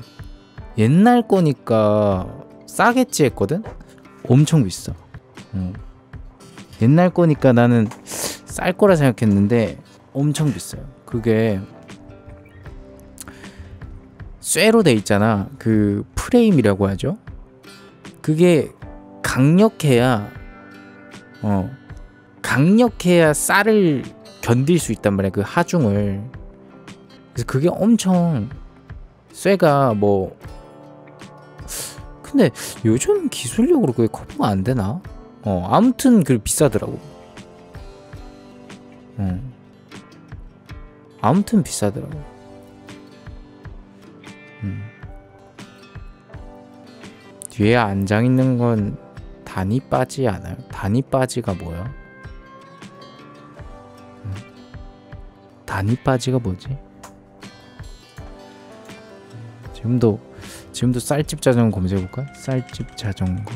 옛날 거니까 싸겠지 했거든. 엄청 비싸. 옛날 거니까 나는 쌀 거라 생각했는데 엄청 비싸요. 그게 쇠로 돼 있잖아. 그 프레임이라고 하죠. 그게 강력해야 쌀을 견딜 수 있단 말이야. 그 하중을. 그래서 그게 엄청 쇠가 근데 요즘 기술력으로 그게 커버가 안 되나? 아무튼 그 비싸더라고. 아무튼 비싸더라고. 뒤에 안장 있는 건 단위 바지 않아요? 단위 바지가 뭐야? 단위 바지가 뭐지? 지금도 쌀집 자전거 검색해볼까? 쌀집 자전거.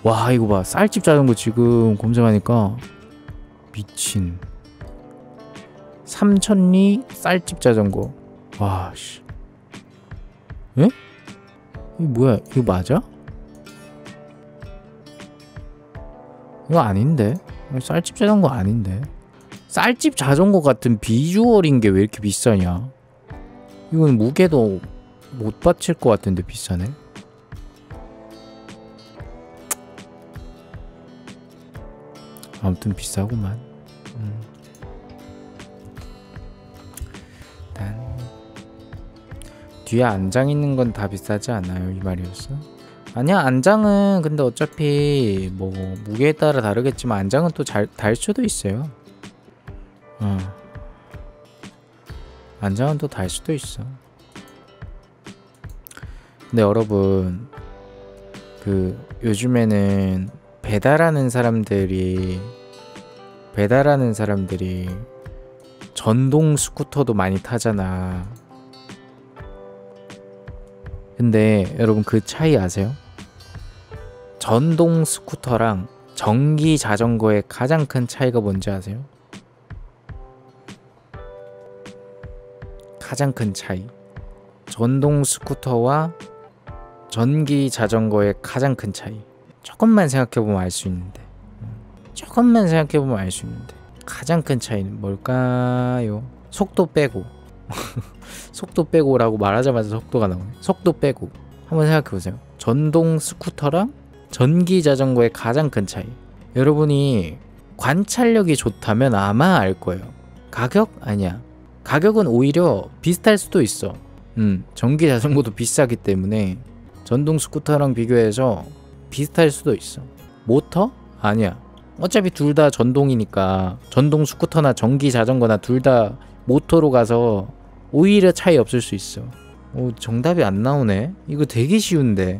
와, 이거 봐. 쌀집 자전거 지금 검색하니까 미친. 삼천리 쌀집 자전거. 와, 씨. 에? 이거 뭐야? 이거 맞아? 이거 아닌데? 쌀집 자전거 아닌데? 쌀집 자전거 같은 비주얼인 게 왜 이렇게 비싸냐? 이건 무게도 못 받칠 것 같은데 비싸네? 아무튼 비싸구만. 뒤에 안장 있는 건 다 비싸지 않아요? 이 말이었어? 아니야, 안장은 근데 어차피 뭐 무게에 따라 다르겠지만 안장은 또 달 수도 있어요. 안장은 또 달 수도 있어. 근데 여러분, 그 요즘에는 배달하는 사람들이 전동 스쿠터도 많이 타잖아. 근데 여러분 그 차이 아세요? 전동 스쿠터랑 전기 자전거의 가장 큰 차이가 뭔지 아세요? 가장 큰 차이. 전동 스쿠터와 전기 자전거의 가장 큰 차이. 조금만 생각해보면 알 수 있는데. 가장 큰 차이는 뭘까요? 속도 빼고. 속도 빼고라고 말하자마자 속도가 나오네. 속도 빼고. 한번 생각해보세요. 전동 스쿠터랑 전기 자전거의 가장 큰 차이. 여러분이 관찰력이 좋다면 아마 알 거예요. 가격? 아니야. 가격은 오히려 비슷할 수도 있어. 전기 자전거도 비싸기 때문에 전동 스쿠터랑 비교해서 비슷할 수도 있어. 모터? 아니야. 어차피 둘 다 전동이니까 전동 스쿠터나 전기 자전거나 둘 다 모터로 가서 오히려 차이 없을 수 있어. 오, 정답이 안 나오네. 이거 되게 쉬운데.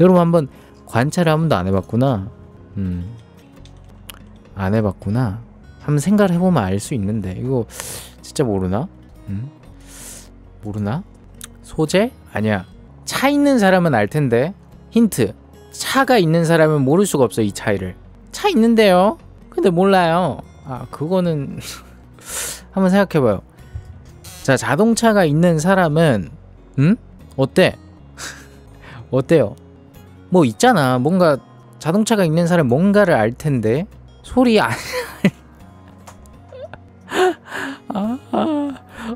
여러분 한번 관찰을 한 번도 안 해봤구나. 안 해봤구나. 한번 생각을 해보면 알 수 있는데 이거 진짜 모르나? 모르나? 소재? 아니야. 차 있는 사람은 알 텐데. 힌트. 차가 있는 사람은 모를 수가 없어, 이 차이를. 차 있는데요? 근데 몰라요. 아, 그거는 한번 생각해봐요. 자, 자동차가 있는 사람은 어때? 어때요? 뭐 있잖아. 뭔가 자동차가 있는 사람 뭔가를 알 텐데 소리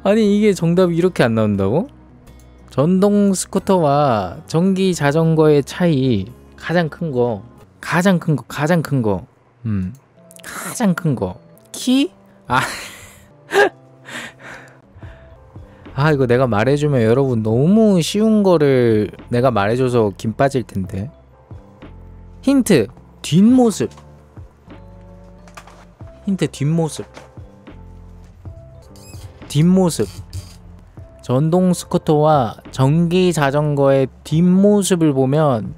아니 이게 정답이 이렇게 안 나온다고? 전동 스쿠터와 전기 자전거의 차이 가장 큰 거 키? 이거 내가 말해주면 여러분 너무 쉬운 거를 내가 말해줘서 김 빠질 텐데. 힌트. 뒷모습. 전동 스쿠터와 전기 자전거의 뒷모습을 보면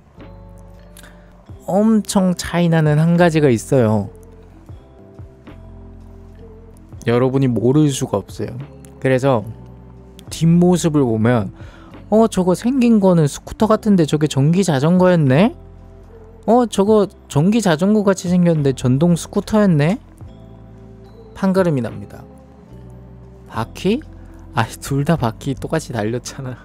엄청 차이나는 한 가지가 있어요. 여러분이 모를 수가 없어요. 그래서 뒷모습을 보면 저거 생긴 거는 스쿠터 같은데 저게 전기 자전거였네? 저거 전기 자전거 같이 생겼는데 전동 스쿠터였네? 판가름이 납니다. 바퀴? 둘 다 바퀴 똑같이 달렸잖아.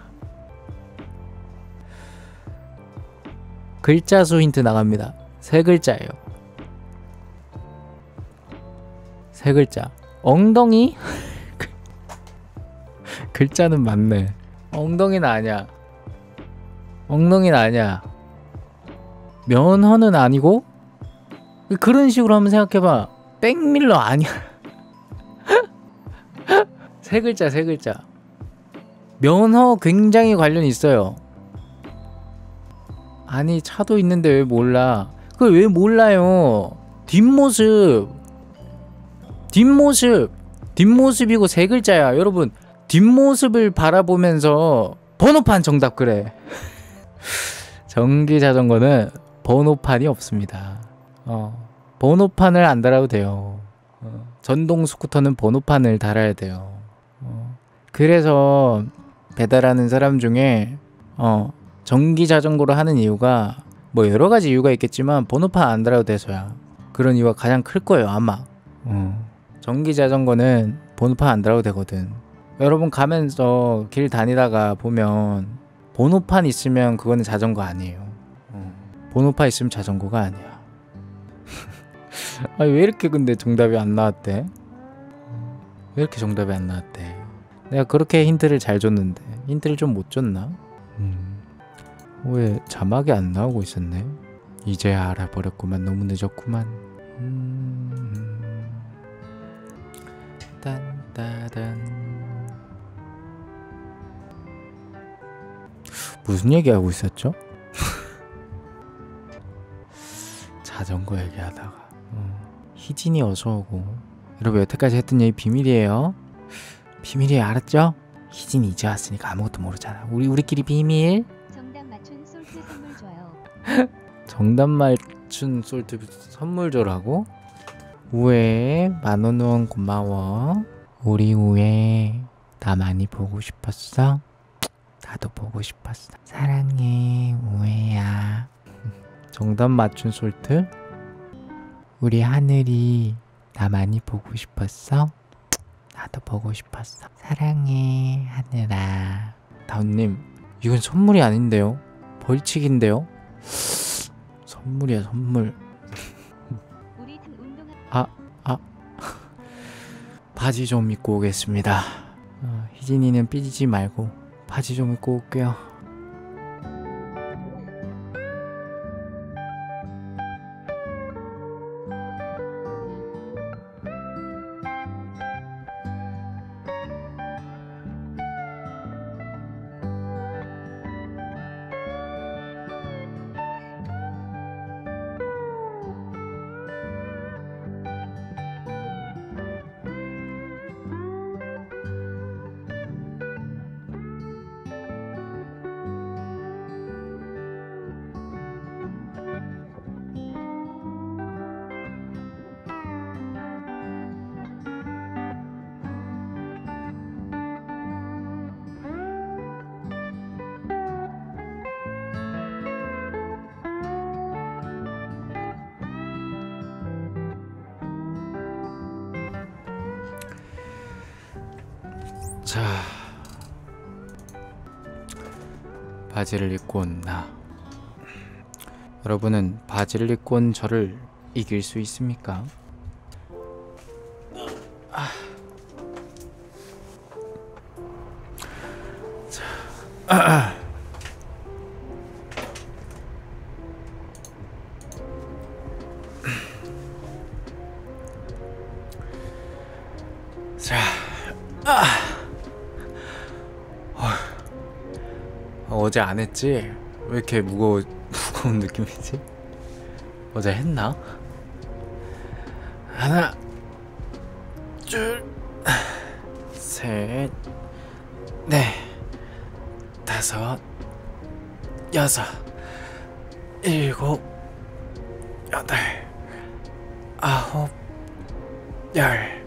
글자 수 힌트 나갑니다. 3글자예요. 3글자. 엉덩이? 글자는 맞네. 엉덩이는 아니야. 면허는 아니고? 그런 식으로 한번 생각해봐. 백밀러 아니야. 3글자. 면허 굉장히 관련이 있어요. 아니 차도 있는데 왜 몰라? 그걸 왜 몰라요? 뒷모습이고 세 글자야. 여러분, 뒷모습을 바라보면서 번호판 정답. 그래. 전기 자전거는 번호판이 없습니다. 번호판을 안 달아도 돼요. 전동 스쿠터는 번호판을 달아야 돼요. 그래서 배달하는 사람 중에 전기 자전거로 하는 이유가 뭐 여러 가지 이유가 있겠지만 번호판 안 달아도 돼서야. 그런 이유가 가장 클 거예요, 아마. 전기 자전거는 번호판 안 달아도 되거든. 여러분 가면서 길 다니다가 보면 번호판 있으면 그거는 자전거 아니에요. 번호판 있으면 자전거가 아니야. 아니, 왜 이렇게 근데 정답이 안 나왔대? 왜 이렇게 정답이 안 나왔대? 내가 그렇게 힌트를 잘 줬는데 힌트를 좀 못 줬나? 왜 자막이 안 나오고 있었네? 이제야 알아버렸구만. 너무 늦었구만. 딴따단. 무슨 얘기하고 있었죠? 자전거 얘기하다가 희진이 어서오고. 여러분, 여태까지 했던 얘기 비밀이에요. 비밀이에요, 알았죠? 희진이 이제 왔으니까 아무것도 모르잖아. 우리끼리 비밀. 정답 맞춘 솔트 선물 줘요. 정답 맞춘 솔트 선물 줘라고? 우에 10,000원 후원 고마워. 우리 우에 나 많이 보고 싶었어? 나도 보고 싶었어. 사랑해 우에야. 정답 맞춘 솔트. 우리 하늘이 나 많이 보고 싶었어? 나도 보고 싶었어. 사랑해 하늘아. 다운님, 이건 선물이 아닌데요? 벌칙인데요? 선물이야, 선물. 바지 좀 입고 오겠습니다. 희진이는 삐지지 말고 바지 좀 입고 올게요. 자, 바지를 입고 온 나. 여러분은 바지를 입고 온 저를 이길 수 있습니까? 어제 안 했지? 왜 이렇게 무거운 느낌이지? 어제 했나? 하나, 둘, 셋, 넷, 다섯, 여섯, 일곱, 여덟, 아홉, 열,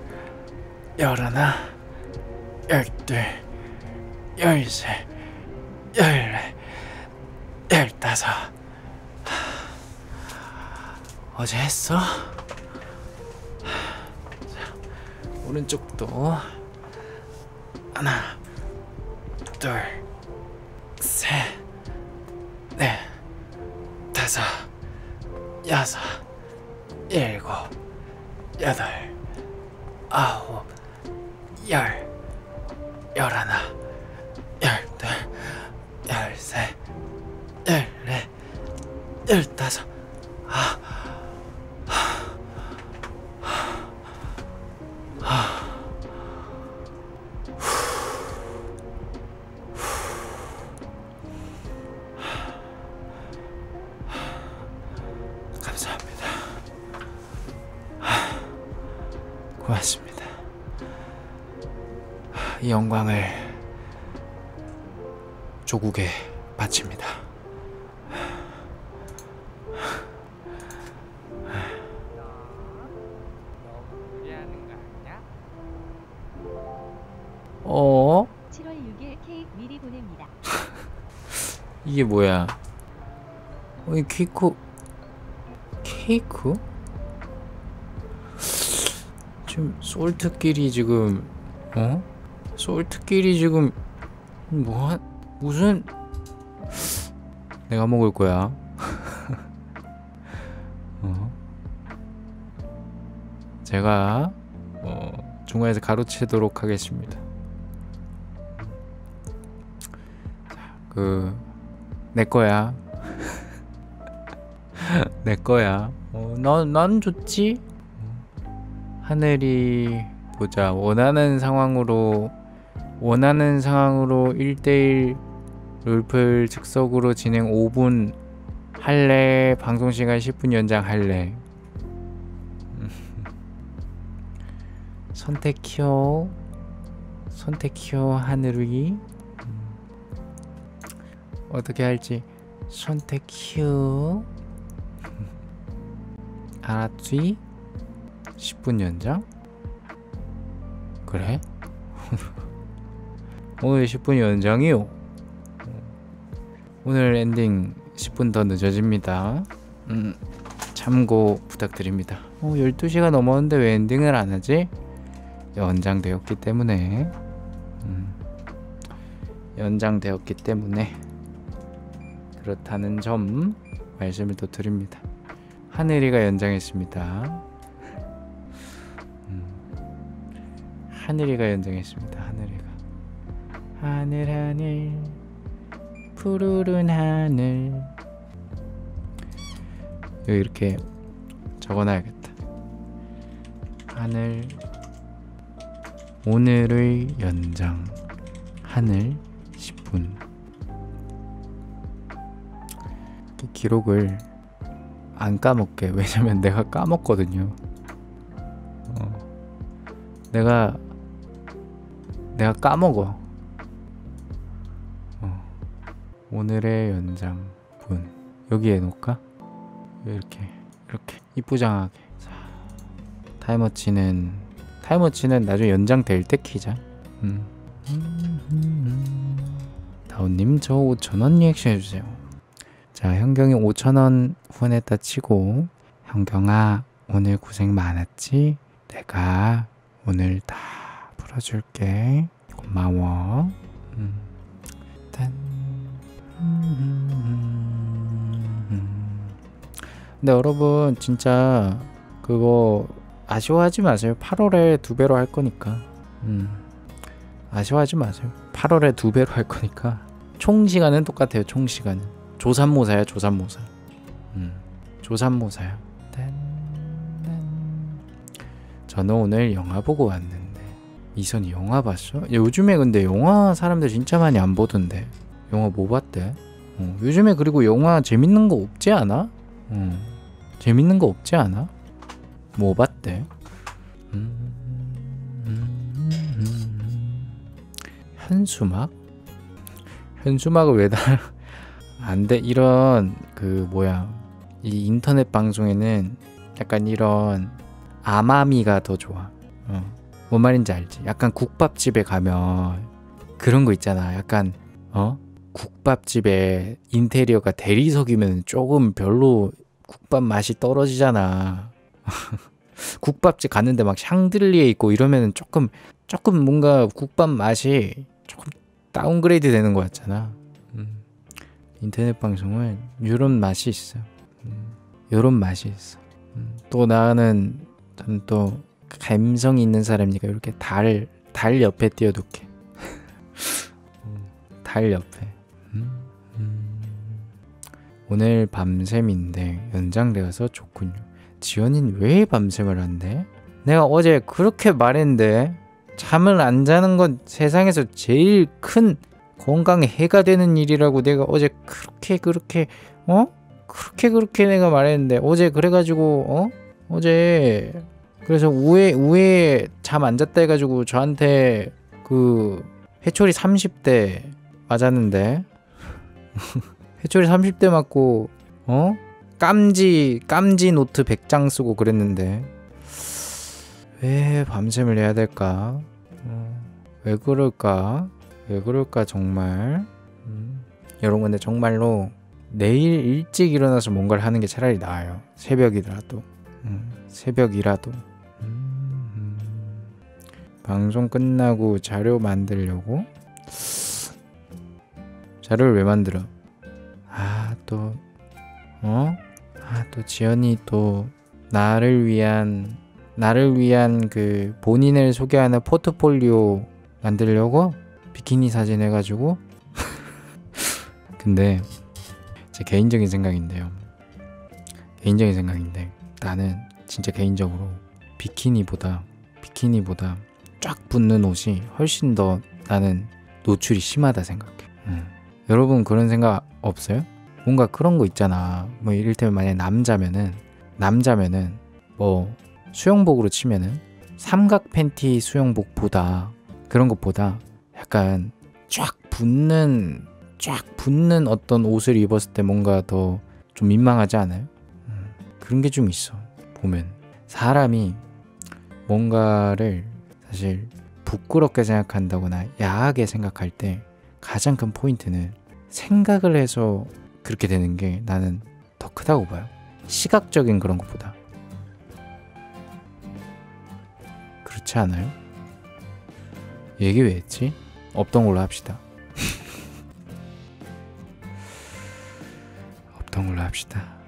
열하나, 열둘, 열셋, 열넷, 열다섯. 어제 했어? 자, 오른쪽도 하나, 둘, 셋, 넷, 다섯, 여섯, 일곱, 여덟, 아홉, 열, 열하나, 열둘, 열셋, 열넷, 열다섯. 감사합니다. 고맙습니다. 이 영광을 조국에 바칩니다. 어? 7월 6일 케이크 미리 보냅니다. 이게 뭐야? 이 케이크? 지금 솔트끼리 지금 솔트끼리 지금 무슨 내가 먹을 거야? 제가 중간에서 가로채도록 하겠습니다. 내 거야. 내 거야. 난 좋지. 하늘이 보자. 원하는 상황으로 1대1 롤플 즉석으로 진행 5분 할래? 방송시간 10분 연장 할래? 선택해요 하늘이. 어떻게 할지 선택해요. 알았지? 10분 연장? 그래? 오늘 10분 연장이요. 오늘 엔딩 10분 더 늦어집니다. 참고 부탁드립니다. 12시가 넘었는데 왜 엔딩을 안 하지? 연장되었기 때문에. 연장되었기 때문에 그렇다는 점 말씀을 또 드립니다. 하늘이가 연장했습니다. 하늘이가 연장했습니다. 하늘 푸르른 하늘. 여기 이렇게 적어놔야겠다. 하늘 오늘의 연장 하늘 10분. 기록을 안 까먹게. 왜냐면 내가 까먹거든요. 내가 까먹어. 오늘의 연장분 여기에 놓을까? 이렇게 이쁘장하게. 자, 타이머치는 나중에 연장될 때 키자. 다운님 저 5,000원 리액션 해주세요. 자, 현경이 5,000원 후원했다 치고, 현경아 오늘 고생 많았지? 내가 오늘 다 풀어줄게. 고마워. 근데 여러분 진짜 그거 아쉬워하지 마세요. 8월에 2배로 할 거니까. 아쉬워하지 마세요. 8월에 2배로 할 거니까. 총 시간은 똑같아요. 총 시간은 조삼모사야. 조삼모사야. 저는 오늘 영화 보고 왔는데. 이선이 영화 봤어? 요즘에 근데 영화 사람들 진짜 많이 안 보던데. 영화 뭐 봤대? 요즘에 그리고 영화 재밌는 거 없지 않아? 재밌는 거 없지 않아? 뭐 봤대? 현수막? 현수막을 왜 안 돼? 이런 이 인터넷 방송에는 약간 이런 아마미가 더 좋아. 뭔 말인지 알지? 약간 국밥집에 가면 그런 거 있잖아. 약간 국밥집에 인테리어가 대리석이면 조금 별로 국밥 맛이 떨어지잖아. 국밥집 갔는데 막 샹들리에 있고 이러면 조금 뭔가 국밥 맛이 조금 다운그레이드 되는 거 같잖아. 인터넷 방송은 요런 맛이 있어. 요런 맛이 있어. 또 저는 또 감성이 있는 사람이니까 이렇게 달 옆에 띄워둘게. 달 옆에. 오늘 밤샘인데 연장되어서 좋군요. 지연이는 왜 밤샘을 한대? 내가 어제 그렇게 말했는데 잠을 안 자는 건 세상에서 제일 큰 건강에 해가 되는 일이라고 내가 어제 그렇게 내가 말했는데 어제 그래가지고 어제 그래서 우에 잠 안 잤다 해가지고 저한테 그 회초리 30대 맞았는데 회초리 30대 맞고 깜지 노트 100장 쓰고 그랬는데 왜 밤샘을 해야 될까? 왜 그럴까 정말. 여러분 근데 정말로 내일 일찍 일어나서 뭔가를 하는 게 차라리 나아요. 새벽이라도. 방송 끝나고 자료 만들려고? 자료를 왜 만들어? 또 지연이 또 나를 위한 그 본인을 소개하는 포트폴리오 만들려고 비키니 사진 해가지고. 근데 제 개인적인 생각인데 나는 진짜 개인적으로 비키니보다 쫙 붙는 옷이 훨씬 더 나는 노출이 심하다 생각해. 여러분 그런 생각 없어요? 뭔가 그런 거 있잖아. 뭐 이를테면 만약에 남자면은 뭐 수영복으로 치면은 삼각 팬티 수영복보다 그런 것보다 약간 쫙 붙는 어떤 옷을 입었을 때 뭔가 더 좀 민망하지 않아요? 그런 게 좀 있어. 보면 사람이 뭔가를 사실 부끄럽게 생각한다거나 야하게 생각할 때 가장 큰 포인트는 생각을 해서 그렇게 되는 게 나는 더 크다고 봐요. 시각적인 그런 것보다. 그렇지 않아요? 얘기 왜 했지? 없던 걸로 합시다. 없던 걸로 합시다.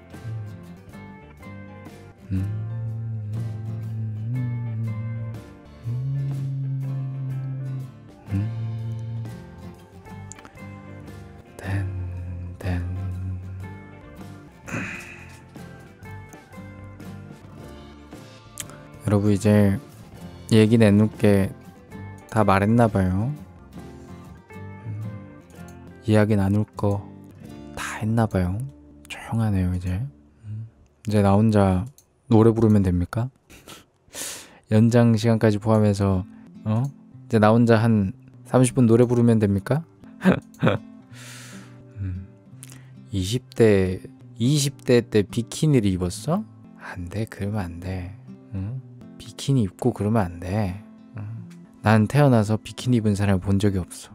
여러분 이제 얘기 나눌 게 다 말했나봐요. 이야기 나눌 거 다 했나봐요. 조용하네요 이제. 이제 나 혼자 노래 부르면 됩니까? 연장 시간까지 포함해서 이제 나 혼자 한 30분 노래 부르면 됩니까? 20대 때 비키니를 입었어? 안 돼. 그러면 안 돼. 비키니 입고 그러면 안 돼. 난 태어나서 비키니 입은 사람을 본 적이 없어.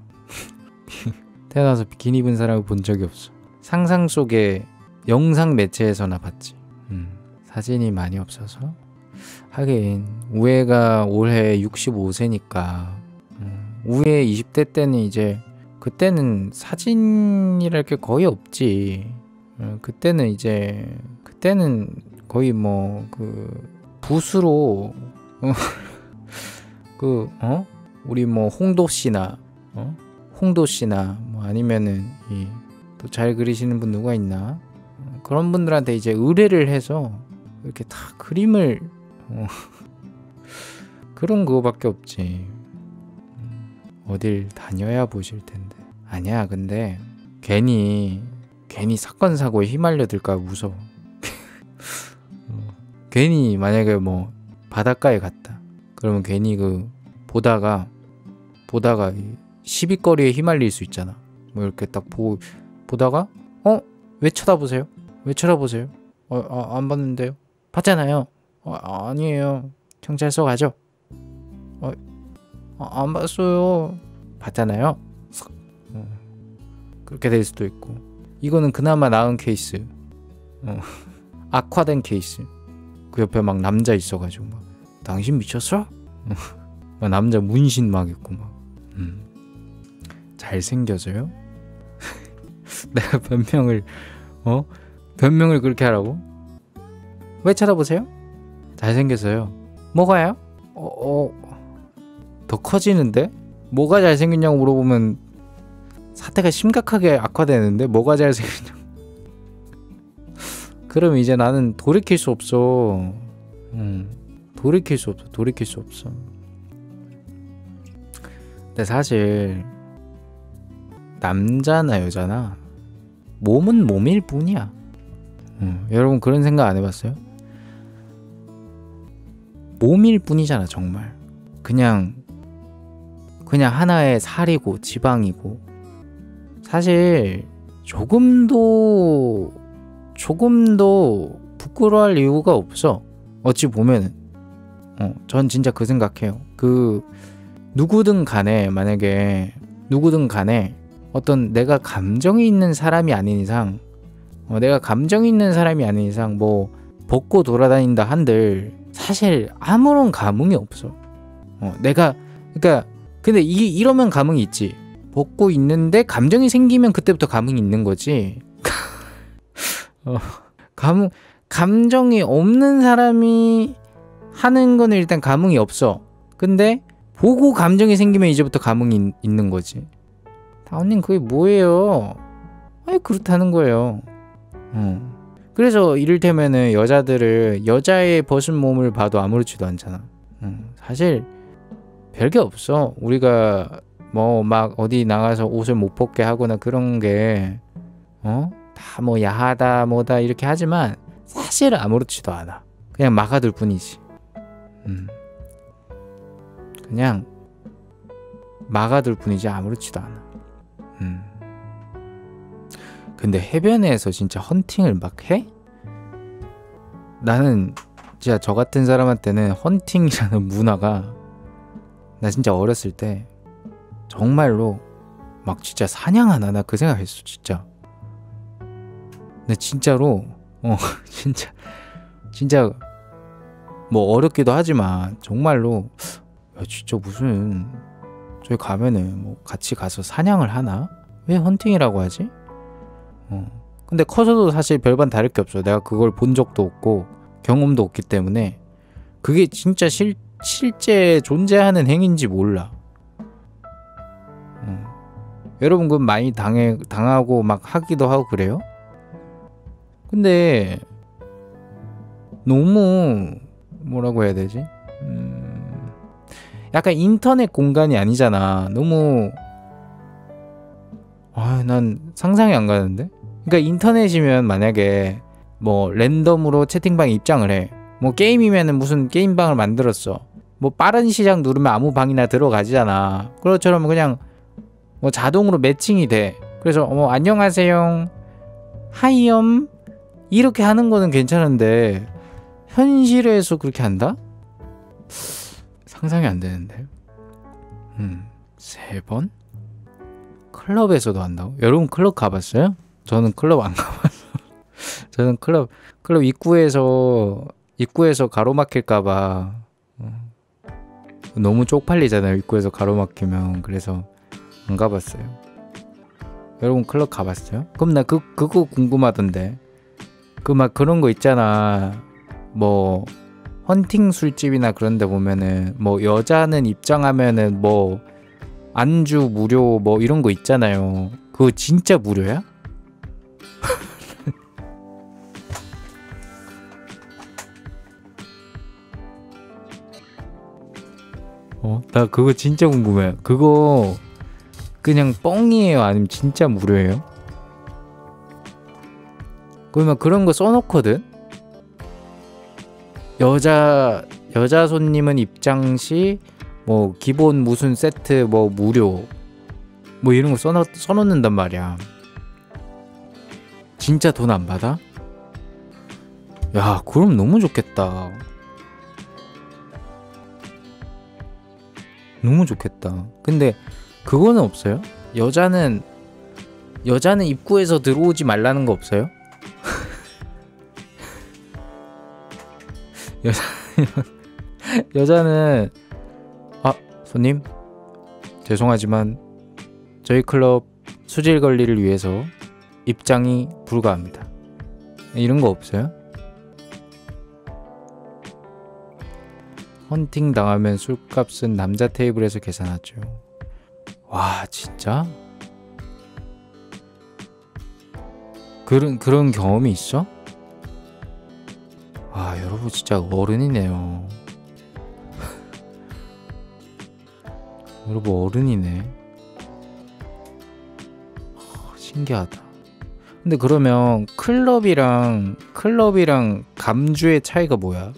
태어나서 비키니 입은 사람을 본 적이 없어. 상상 속에 영상 매체에서나 봤지. 사진이 많이 없어서. 하긴 우애가 올해 65세니까 우애 20대 때는 이제 그때는 사진이랄 게 거의 없지. 그때는 거의 뭐 그 붓으로 우리 뭐 홍도 씨나 뭐 아니면은 또 잘 그리시는 분 누가 있나? 그런 분들한테 이제 의뢰를 해서 이렇게 다 그림을 그런 그거밖에 없지. 어딜 다녀야 보실 텐데. 아니야. 근데 괜히 사건 사고에 휘말려들까 무서워. 괜히 만약에 뭐 바닷가에 갔다. 그러면 괜히 그 보다가 시비거리에 휘말릴 수 있잖아. 뭐 이렇게 딱 보다가 왜 쳐다보세요? 안 봤는데요? 봤잖아요. 아니에요. 경찰서 가죠. 안 봤어요. 봤잖아요. 그렇게 될 수도 있고. 이거는 그나마 나은 케이스. 악화된 케이스. 그 옆에 막 남자 있어가지고 막 당신 미쳤어? 막 남자 문신 막 있고 막. 잘생겨져요? 내가 변명을 그렇게 하라고? 왜 쳐다보세요? 잘생겼어요. 뭐가요? 더 커지는데? 뭐가 잘생겼냐고 물어보면 사태가 심각하게 악화되는데 뭐가 잘생겼냐고. 그럼 이제 나는 돌이킬 수 없어. 돌이킬 수 없어. 근데 사실 남자나 여자나 몸은 몸일 뿐이야. 여러분 그런 생각 안 해봤어요? 몸일 뿐이잖아 정말. 그냥 하나의 살이고 지방이고. 사실 조금도 부끄러워할 이유가 없어. 어찌 보면은 전 진짜 그 생각해요. 누구든 간에 만약에 누구든 간에 어떤 내가 감정이 있는 사람이 아닌 이상 뭐 벗고 돌아다닌다 한들 사실 아무런 감흥이 없어. 근데 이러면 감흥이 있지. 벗고 있는데 감정이 생기면 그때부터 감흥이 있는 거지. 감정이 없는 사람이 하는 거는 일단 감흥이 없어. 근데 보고 감정이 생기면 이제부터 감흥이 있는 거지. 다운님 그게 뭐예요? 아니 그렇다는 거예요. 그래서 이를테면은 여자의 벗은 몸을 봐도 아무렇지도 않잖아. 사실 별게 없어. 우리가 뭐 막 어디 나가서 옷을 못 벗게 하거나 그런 게 다 뭐 야하다 뭐다 이렇게 하지만 사실 아무렇지도 않아. 그냥 막아둘 뿐이지. 그냥 막아둘 뿐이지 아무렇지도 않아. 근데 해변에서 진짜 헌팅을 막 해? 나는 진짜 저 같은 사람한테는 헌팅이라는 문화가 나 진짜 어렸을 때 정말로 막 진짜 사냥하나 나 그 생각했어 진짜. 근데 진짜로 진짜 뭐 어렵기도 하지만 정말로 야 진짜 무슨 저기 가면은 뭐 같이 가서 사냥을 하나? 왜 헌팅이라고 하지? 근데 커서도 사실 별반 다를 게 없어. 내가 그걸 본 적도 없고 경험도 없기 때문에 그게 진짜 실제 존재하는 행위인지 몰라. 여러분 그건 많이 당하고 막 하기도 하고 그래요? 근데 너무 뭐라고 해야 되지? 약간 인터넷 공간이 아니잖아. 너무 난 상상이 안 가는데? 그러니까 인터넷이면 만약에 뭐 랜덤으로 채팅방에 입장을 해. 뭐 게임이면은 무슨 게임방을 만들었어. 뭐 빠른 시작 누르면 아무 방이나 들어가지잖아. 그것처럼 그냥 뭐 자동으로 매칭이 돼. 그래서 안녕하세요 하이엄 이렇게 하는 거는 괜찮은데 현실에서 그렇게 한다? 상상이 안 되는데. 3번? 클럽에서도 한다고? 여러분 클럽 가봤어요? 저는 클럽 안 가봤어. 저는 클럽 입구에서 가로막힐까봐 너무 쪽팔리잖아요. 입구에서 가로막히면. 그래서 안 가봤어요. 여러분 클럽 가봤어요? 그럼 나 그거 궁금하던데. 막 그런 거 있잖아. 뭐 헌팅 술집이나 그런 데 보면은 뭐 여자는 입장하면은 뭐 안주 무료 뭐 이런 거 있잖아요. 그거 진짜 무료야? 나 그거 진짜 궁금해. 그거 그냥 뻥이에요? 아니면 진짜 무료예요? 그러면 그런 거 써놓거든? 여자 손님은 입장 시 뭐 기본 무슨 세트 뭐 무료 뭐 이런 거 써놓는단 말이야. 진짜 돈 안 받아? 야 그럼 너무 좋겠다. 너무 좋겠다. 근데 그거는 없어요? 여자는 입구에서 들어오지 말라는 거 없어요? 여자는 손님 죄송하지만 저희 클럽 수질 관리를 위해서 입장이 불가합니다. 이런 거 없어요? 헌팅 당하면 술값은 남자 테이블에서 계산하죠. 와 진짜? 그런 경험이 있어? 아 여러분 진짜 어른이네요. 여러분 어른이네. 신기하다. 근데 그러면 클럽이랑 감주의 차이가 뭐야?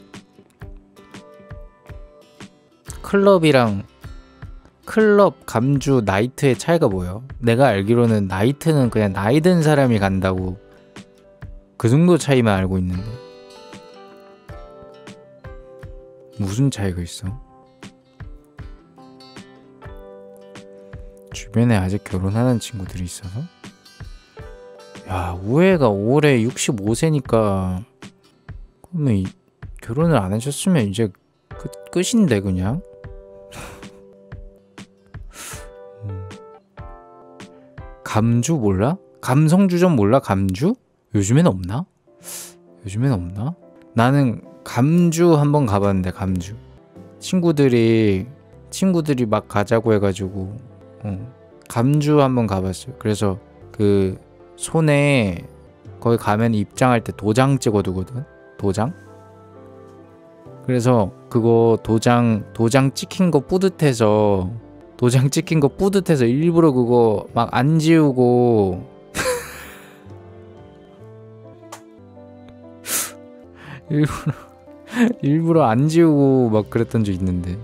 클럽이랑 클럽, 감주, 나이트의 차이가 뭐예요? 내가 알기로는 나이트는 그냥 나이 든 사람이 간다고 그 정도 차이만 알고 있는데 무슨 차이가 있어? 주변에 아직 결혼하는 친구들이 있어서? 야, 우애가 올해 65세니까 그러면 결혼을 안 하셨으면 이제 끝인데 그냥? 감주 몰라? 감성주점 몰라? 감주? 요즘엔 없나? 나는 감주 한번 가봤는데 감주 친구들이 막 가자고 해가지고 감주 한번 가봤어요. 그래서 그 손에 거기 가면 입장할 때 도장 찍어두거든. 도장? 그래서 그거 도장 찍힌 거 뿌듯해서 일부러 그거 막 안 지우고 일부러 안 지우고 막 그랬던 적 있는데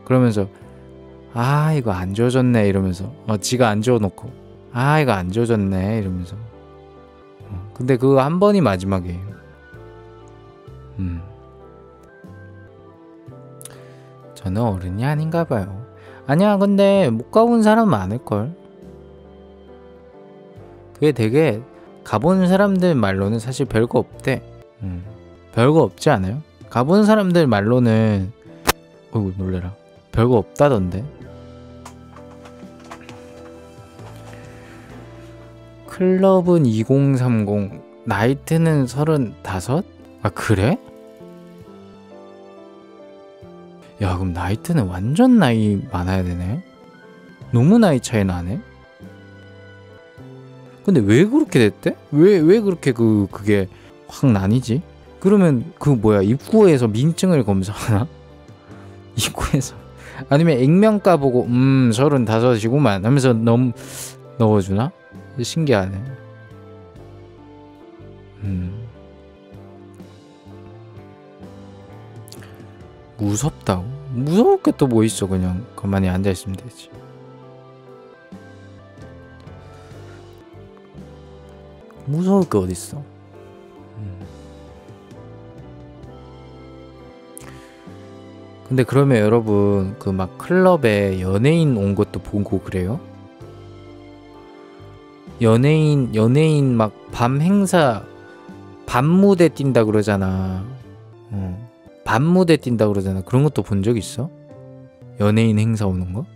그러면서 아 이거 안 지워졌네 이러면서 지가 안 지워놓고 아 이거 안 지워졌네 이러면서 근데 그거 한 번이 마지막이에요. 저는 어른이 아닌가 봐요. 아니야 근데 못 가본 사람은 많을걸. 그게 되게 가본 사람들 말로는 사실 별거 없대. 별거 없지 않아요? 가본 사람들 말로는 어이구 놀래라 별거 없다던데. 클럽은 2030 나이트는 35? 아 그래? 야 그럼 나이트는 완전 나이 많아야 되네. 너무 나이 차이 나네. 근데 왜 그렇게 됐대? 왜 그렇게 그게 확 나뉘지? 그러면 그 뭐야 입구에서 민증을 검사하나? 입구에서 아니면 액면가 보고 35이구만 하면서 넣어주나? 신기하네. 무섭다고? 무서울 게 또 뭐 있어. 그냥 가만히 앉아있으면 되지. 무서울 게 어딨어. 근데 그러면 여러분 그 막 클럽에 연예인 온 것도 보고 그래요? 연예인 막 밤 행사 밤 무대 뛴다 그러잖아. 밤 무대 뛴다 그러잖아. 그런 것도 본 적 있어? 연예인 행사 오는 거?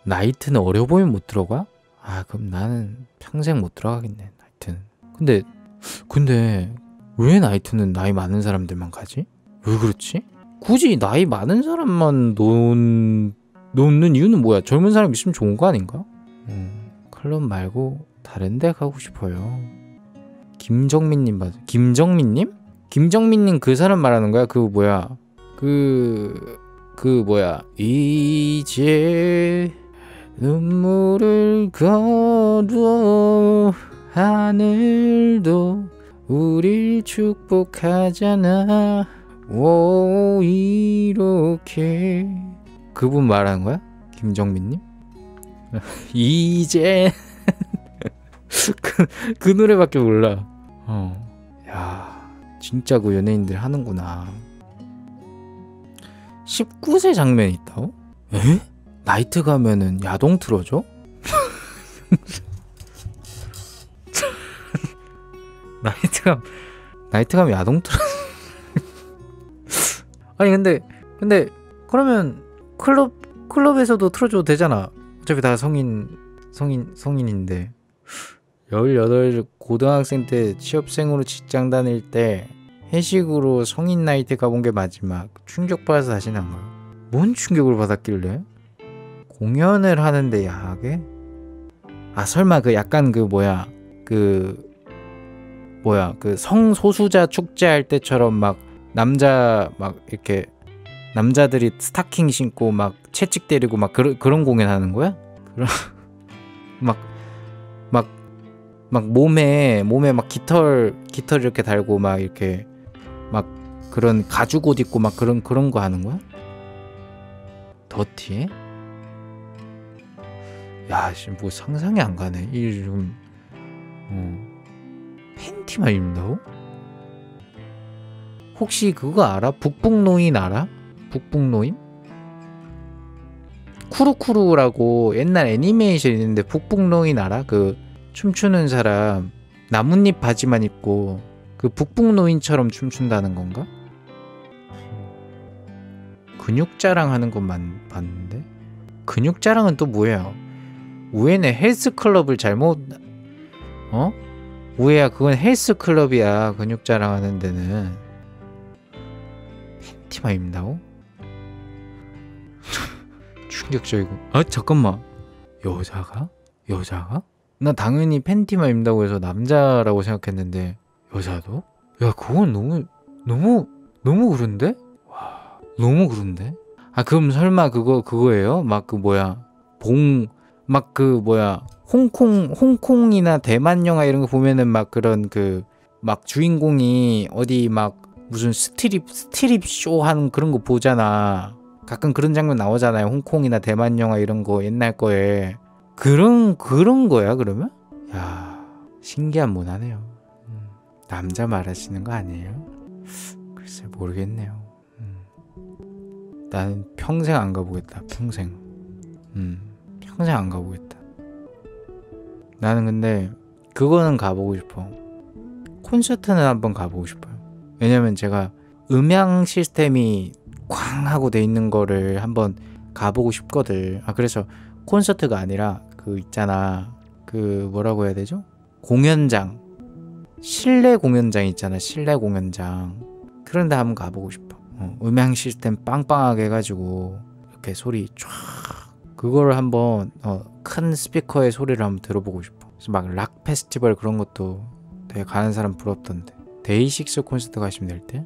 나이트는 어려 보이면 못 들어가? 아 그럼 나는 평생 못 들어가겠네 나이트는. 근데 왜 나이트는 나이 많은 사람들만 가지? 왜 그렇지? 굳이 나이 많은 사람만 놓는 이유는 뭐야? 젊은 사람 있으면 좋은 거 아닌가? 클럽 말고 다른 데 가고 싶어요. 김정민님 맞아. 김정민님? 김정민님 그 사람 말하는 거야? 그 뭐야 이제 눈물을 거둬 하늘도 우릴 축복하잖아. 오 이렇게 그분 말하는 거야? 김정민님? 이제 그 노래밖에 몰라. 야 진짜 그 연예인들 하는구나. 19세 장면이 있다고? 에? 나이트 가면은 야동 틀어줘? 나이트 가면 야동 틀어줘? 아니 근데 그러면 클럽에서도 틀어줘도 되잖아. 어차피 다 성인인데. 18 고등학생 때 취업생으로 직장 다닐 때 회식으로 성인 나이트 가본 게 마지막. 충격받아서 다시 난 거야. 뭔 충격을 받았길래? 공연을 하는데 야하게? 아 설마 그 약간 그 성소수자 축제할 때처럼 막 남자 막 이렇게 남자들이 스타킹 신고 막 채찍 때리고 막 그런 공연 하는 거야? 막 몸에 막 깃털 이렇게 달고 막 이렇게 막 그런 가죽 옷 입고 막 그런 거 하는 거야? 더티해? 야, 지금 뭐 상상이 안 가네. 이 지금 팬티만 입는다고? 혹시 그거 알아? 북북노인 알아? 북북노인? 쿠루쿠루라고 옛날 애니메이션 있는데 북북노인 알아? 그 춤추는 사람 나뭇잎 바지만 입고 그 북북노인처럼 춤춘다는 건가? 근육 자랑하는 것만 봤는데 근육 자랑은 또 뭐야? 우에는 헬스클럽을 잘못 우에야 그건 헬스클럽이야. 근육 자랑하는 데는 팬티만 입는다고? 충격적이고. 아 잠깐만, 여자가? 나 당연히 팬티만 입는다고 해서 남자라고 생각했는데 여자도? 야 그건 너무 그런데? 와 너무 그런데? 아 그럼 설마 그거예요? 막 그 뭐야 홍콩이나 대만 영화 이런 거 보면은 막 그런 그 막 주인공이 어디 막 무슨 스트립 쇼 하는 그런 거 보잖아. 가끔 그런 장면 나오잖아요. 홍콩이나 대만 영화 이런 거 옛날 거에 그런 거야 그러면? 야 신기한 문화네요. 남자 말하시는 거 아니에요? 글쎄 모르겠네요. 나는 평생 안 가보겠다. 평생 안 가보겠다. 나는 근데 그거는 가보고 싶어. 콘서트는 한번 가보고 싶어요. 왜냐면 제가 음향 시스템이 꽝 하고 돼 있는 거를 한번 가보고 싶거든. 아 그래서 콘서트가 아니라 그 있잖아 그 뭐라고 해야 되죠? 공연장, 실내 공연장 있잖아. 실내 공연장 그런 데 한번 가보고 싶어. 음향 시스템 빵빵하게 해가지고 이렇게 소리 쫙 그거를 한번 큰 스피커의 소리를 한번 들어보고 싶어. 그래서 막 락 페스티벌 그런 것도 되게 가는 사람 부럽던데. 데이식스 콘서트 가시면 될 때.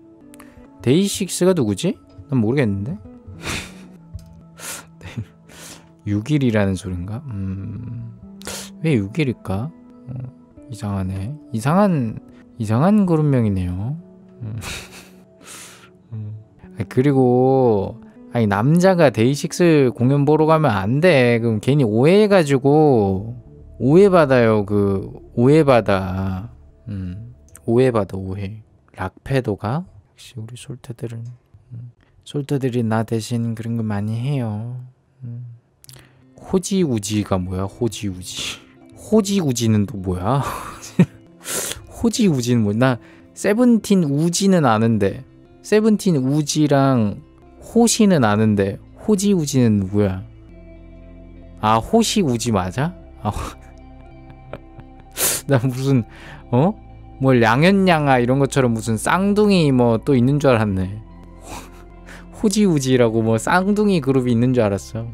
데이식스가 누구지? 난 모르겠는데. 6일이라는 소린가? 왜 6일일까? 이상하네. 이상한 그룹명이네요. 그리고 아니 남자가 데이식스 공연 보러 가면 안 돼. 그럼 괜히 오해해가지고 오해받아요. 오해받아. 오해. 락패도가 역시 우리 솔트들이 나 대신 그런 거 많이 해요. 호지우지가 뭐야? 호지우지는 또 뭐야? 호지우지는 뭐야? 나 세븐틴 우지는 아는데 세븐틴 우지랑 호시는 아는데 호지우지는 누구야? 아 호시우지 맞아? 나 무슨 뭐 량현양아 이런 것처럼 무슨 쌍둥이 뭐 또 있는 줄 알았네. 호지우지라고 뭐 쌍둥이 그룹이 있는 줄 알았어.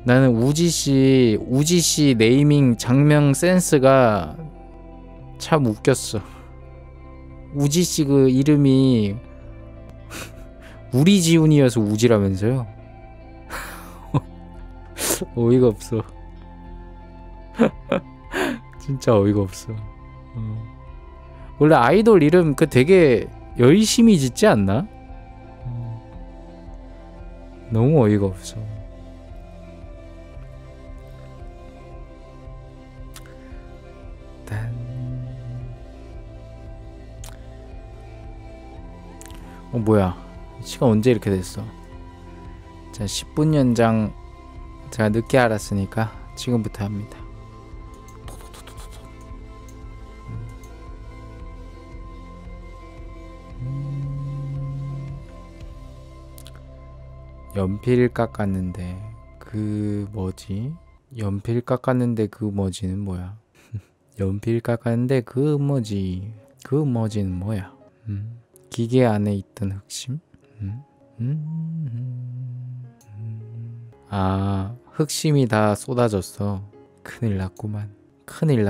나는 우지씨 네이밍 장명 센스가 참 웃겼어. 우지씨 그 이름이 우리지훈이어서 우지라면서요? 어이가 없어. 진짜 어이가 없어. 원래 아이돌 이름 그 되게 열심히 짓지 않나? 너무 어이가 없어. 뭐야 시간 언제 이렇게 됐어. 자 10분 연장 제가 늦게 알았으니까 지금부터 합니다. 연필 깎았는데 그 뭐지? 연필 깎았는데 그 뭐지는 뭐야? 연필 깎았는데 그 뭐지는 뭐야? 기계 안에 있던 흑심? 아 흑심이 다 쏟아졌어. 큰일 났구만. 큰일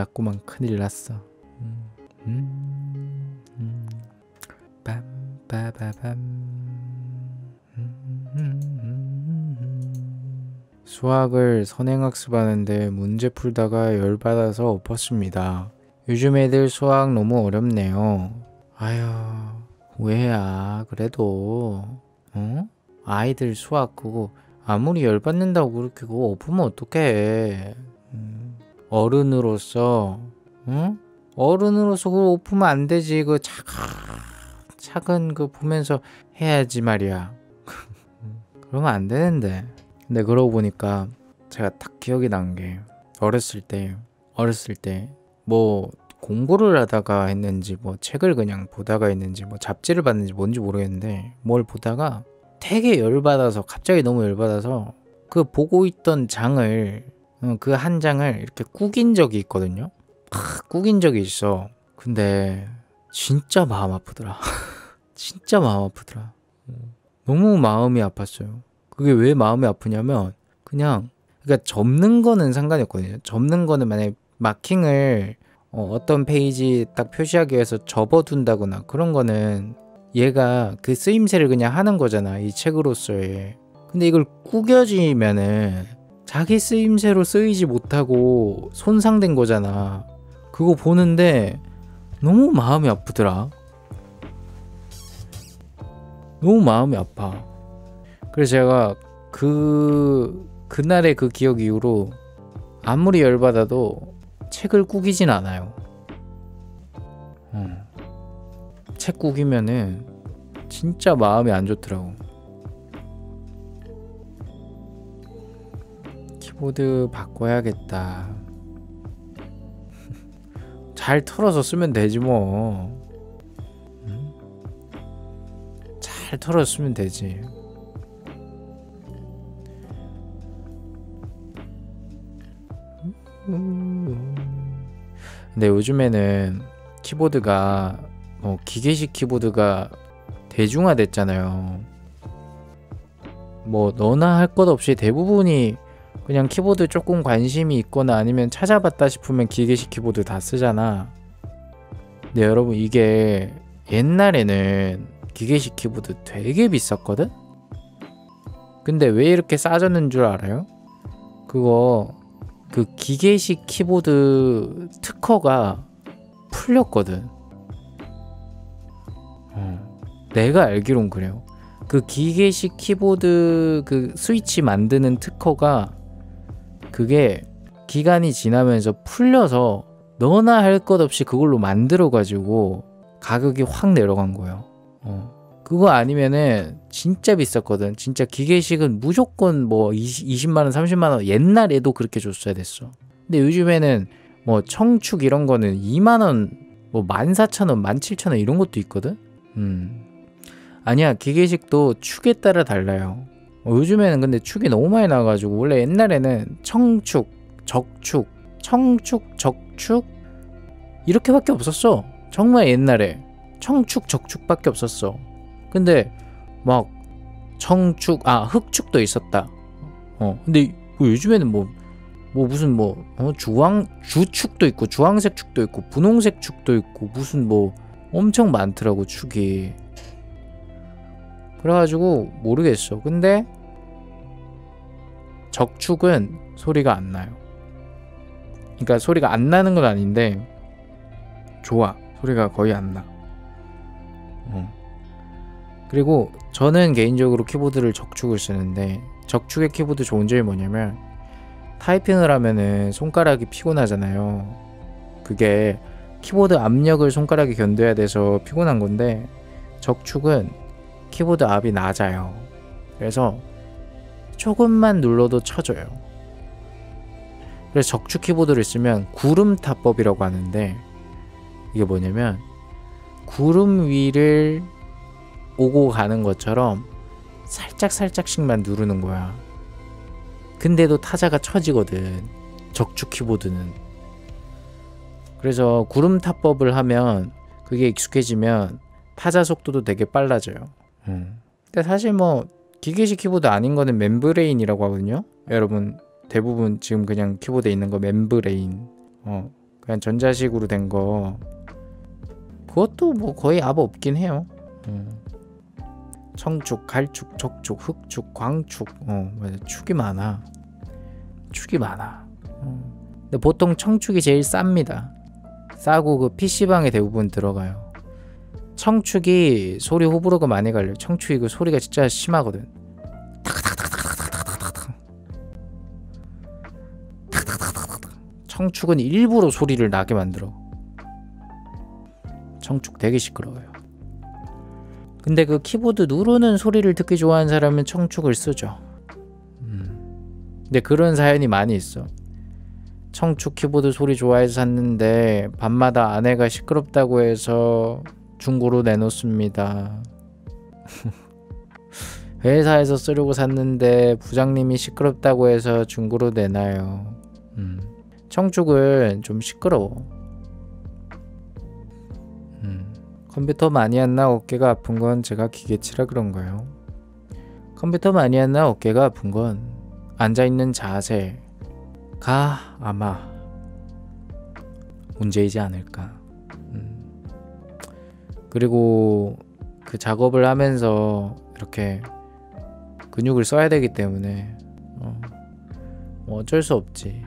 났어. 빰빠바밤. 수학을 선행학습하는데 문제 풀다가 열받아서 엎었습니다. 요즘 애들 수학 너무 어렵네요. 아유, 왜야? 그래도 아이들 수학 그거 아무리 열받는다고 그렇게 그거 엎으면 어떡해. 어른으로서 어른으로서 그거 엎으면 안 되지. 그 차근 그 보면서 해야지 말이야. 그러면 안 되는데. 근데 그러고 보니까 제가 딱 기억이 난 게 어렸을 때 뭐 공부를 하다가 했는지 뭐 책을 그냥 보다가 했는지 뭐 잡지를 봤는지 뭔지 모르겠는데 뭘 보다가 되게 열받아서 갑자기 너무 열받아서 그 보고 있던 장을 그 한 장을 이렇게 구긴 적이 있거든요. 구긴 적이 있어. 근데 진짜 마음 아프더라. 진짜 마음 아프더라. 너무 마음이 아팠어요. 그게 왜 마음이 아프냐면 그러니까 접는 거는 상관이 없거든요. 접는 거는 만약에 마킹을 어떤 페이지 딱 표시하기 위해서 접어둔다거나 그런 거는 얘가 그 쓰임새를 그냥 하는 거잖아, 이 책으로서의. 근데 이걸 구겨지면은 자기 쓰임새로 쓰이지 못하고 손상된 거잖아. 그거 보는데 너무 마음이 아프더라. 너무 마음이 아파. 그래서 제가 그날의 그 기억 이후로 아무리 열받아도 책을 구기진 않아요. 책 구기면은 진짜 마음이 안 좋더라고. 키보드 바꿔야겠다. 잘 털어서 쓰면 되지 뭐. 잘 털어서 쓰면 되지. 근데 요즘에는 키보드가 기계식 키보드가 대중화됐잖아요. 뭐 너나 할 것 없이 대부분이 그냥 키보드 조금 관심이 있거나 아니면 찾아봤다 싶으면 기계식 키보드 다 쓰잖아. 근데 여러분 이게 옛날에는 기계식 키보드 되게 비쌌거든? 근데 왜 이렇게 싸졌는 줄 알아요? 그 기계식 키보드 특허가 풀렸거든. 내가 알기론 그래요. 그 기계식 키보드 그 스위치 만드는 특허가 그게 기간이 지나면서 풀려서 너나 할 것 없이 그걸로 만들어가지고 가격이 확 내려간 거예요. 그거 아니면은 진짜 비쌌거든. 진짜 기계식은 무조건 뭐 20만원 30만원 옛날에도 그렇게 줬어야 됐어. 근데 요즘에는 뭐 청축 이런 거는 2만원 뭐 14,000원 17,000원 이런 것도 있거든. 아니야, 기계식도 축에 따라 달라요. 요즘에는 근데 축이 너무 많이 나와가지고 원래 옛날에는 청축, 적축, 청축, 적축 이렇게밖에 없었어. 정말 옛날에 청축, 적축밖에 없었어. 근데 막 청축, 흑축도 있었다. 근데 요즘에는 무슨 주축도 있고 주황색 축도 있고 분홍색 축도 있고 무슨 엄청 많더라고 축이. 그래가지고 모르겠어. 근데 적축은 소리가 안 나요. 그러니까 소리가 안 나는 건 아닌데 좋아. 소리가 거의 안 나. 그리고 저는 개인적으로 키보드를 적축을 쓰는데 적축의 키보드 좋은 점이 뭐냐면 타이핑을 하면은 손가락이 피곤하잖아요. 그게 키보드 압력을 손가락이 견뎌야 돼서 피곤한 건데 적축은 키보드 압이 낮아요. 그래서 조금만 눌러도 쳐져요. 그래서 적축 키보드를 쓰면 구름타법이라고 하는데 이게 뭐냐면 구름 위를 오고 가는 것처럼 살짝씩만 누르는 거야. 근데도 타자가 쳐지거든, 적축 키보드는. 그래서 구름타법을 하면 그게 익숙해지면 타자 속도도 되게 빨라져요. 근데 사실 기계식 키보드 아닌 거는 멤브레인이라고 하거든요. 여러분 대부분 지금 그냥 키보드에 있는 거 멤브레인, 그냥 전자식으로 된 거, 그것도 거의 압 없긴 해요. 청축, 갈축, 적축, 흑축, 광축, 맞아. 축이 많아. 근데 보통 청축이 제일 쌉니다. 싸고 그 PC방에 대부분 들어가요. 청축이 소리 호불호가 많이 갈려요. 청축이 그 소리가 진짜 심하거든. 청축은 일부러 소리를 나게 만들어. 청축 되게 시끄러워요. 근데 그 키보드 누르는 소리를 듣기 좋아하는 사람은 청축을 쓰죠. 근데 그런 사연이 많이 있어. 청축 키보드 소리 좋아해서 샀는데 밤마다 아내가 시끄럽다고 해서 중고로 내놓습니다. 회사에서 쓰려고 샀는데 부장님이 시끄럽다고 해서 중고로 내놔요. 청축은 좀 시끄러워. 컴퓨터 많이 했나 어깨가 아픈 건 제가 기계치라 그런가요? 컴퓨터 많이 했나 어깨가 아픈 건 앉아있는 자세가 아마 문제이지 않을까. 그리고 그 작업을 하면서 이렇게 근육을 써야 되기 때문에 어쩔 수 없지.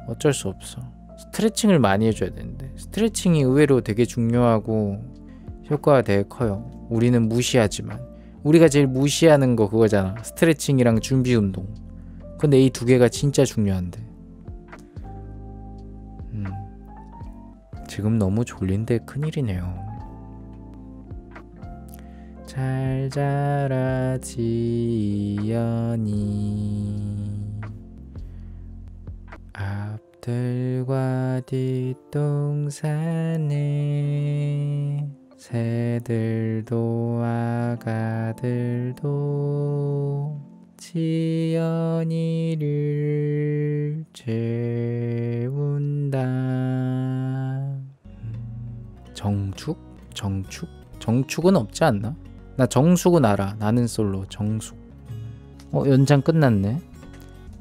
어쩔 수 없어. 스트레칭을 많이 해줘야 되는데 스트레칭이 의외로 되게 중요하고 효과가 되게 커요. 우리는 무시하지만 우리가 제일 무시하는 거 그거잖아. 스트레칭이랑 준비 운동. 근데 이 두 개가 진짜 중요한데. 지금 너무 졸린데 큰일이네요. 잘 자라 지연이 앞들과 뒷동산에 새들도 아가들도 지연이를 재운다. 정축? 정축? 정축은 없지 않나? 나 정숙은 알아. 나는 솔로 정숙. 연장 끝났네.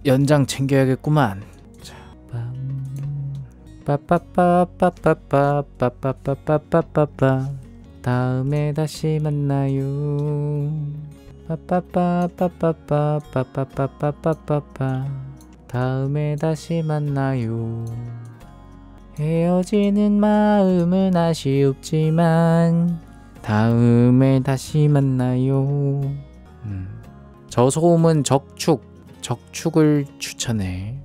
연장 챙겨야겠구만. 자, 빠빠빠빠빠빠빠빠빠빠빠 다음에 다시 만나요. 빠빠빠빠빠빠빠빠빠빠빠 다음에 다시 만나요. 헤어지는 마음은 아쉽지만 다음에 다시 만나요. 저소음은 적축을 추천해.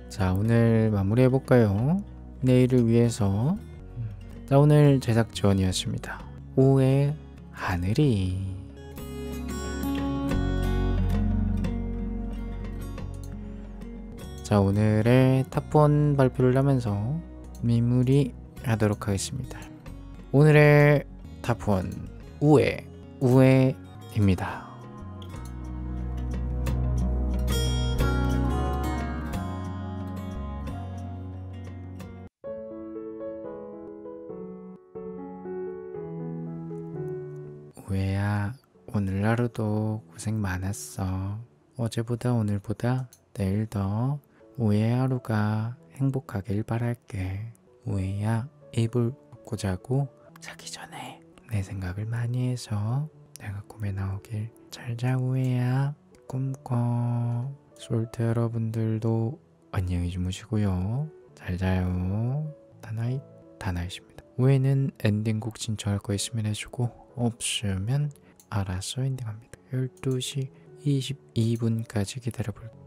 자, 오늘 마무리해볼까요? 내일을 위해서. 자, 오늘 제작 지원이었습니다. 오의 하늘이. 자, 오늘의 탑1 발표를 하면서 마무리 하도록 하겠습니다. 오늘의 탑1 우에입니다. 우에야, 오늘 하루도 고생 많았어. 어제보다 오늘보다 내일 더 우에의 하루가 행복하길 바랄게. 우에야, 이불 벗고 자고 자기 전에 내 생각을 많이 해서 내가 꿈에 나오길. 잘 자 우에야. 꿈꿔. 솔트 여러분들도 안녕히 주무시고요. 잘 자요. 다나잇입니다. 우에는 엔딩곡 신청할 거 있으면 해주고 없으면 알아서 엔딩합니다. 12시 22분까지 기다려볼게요.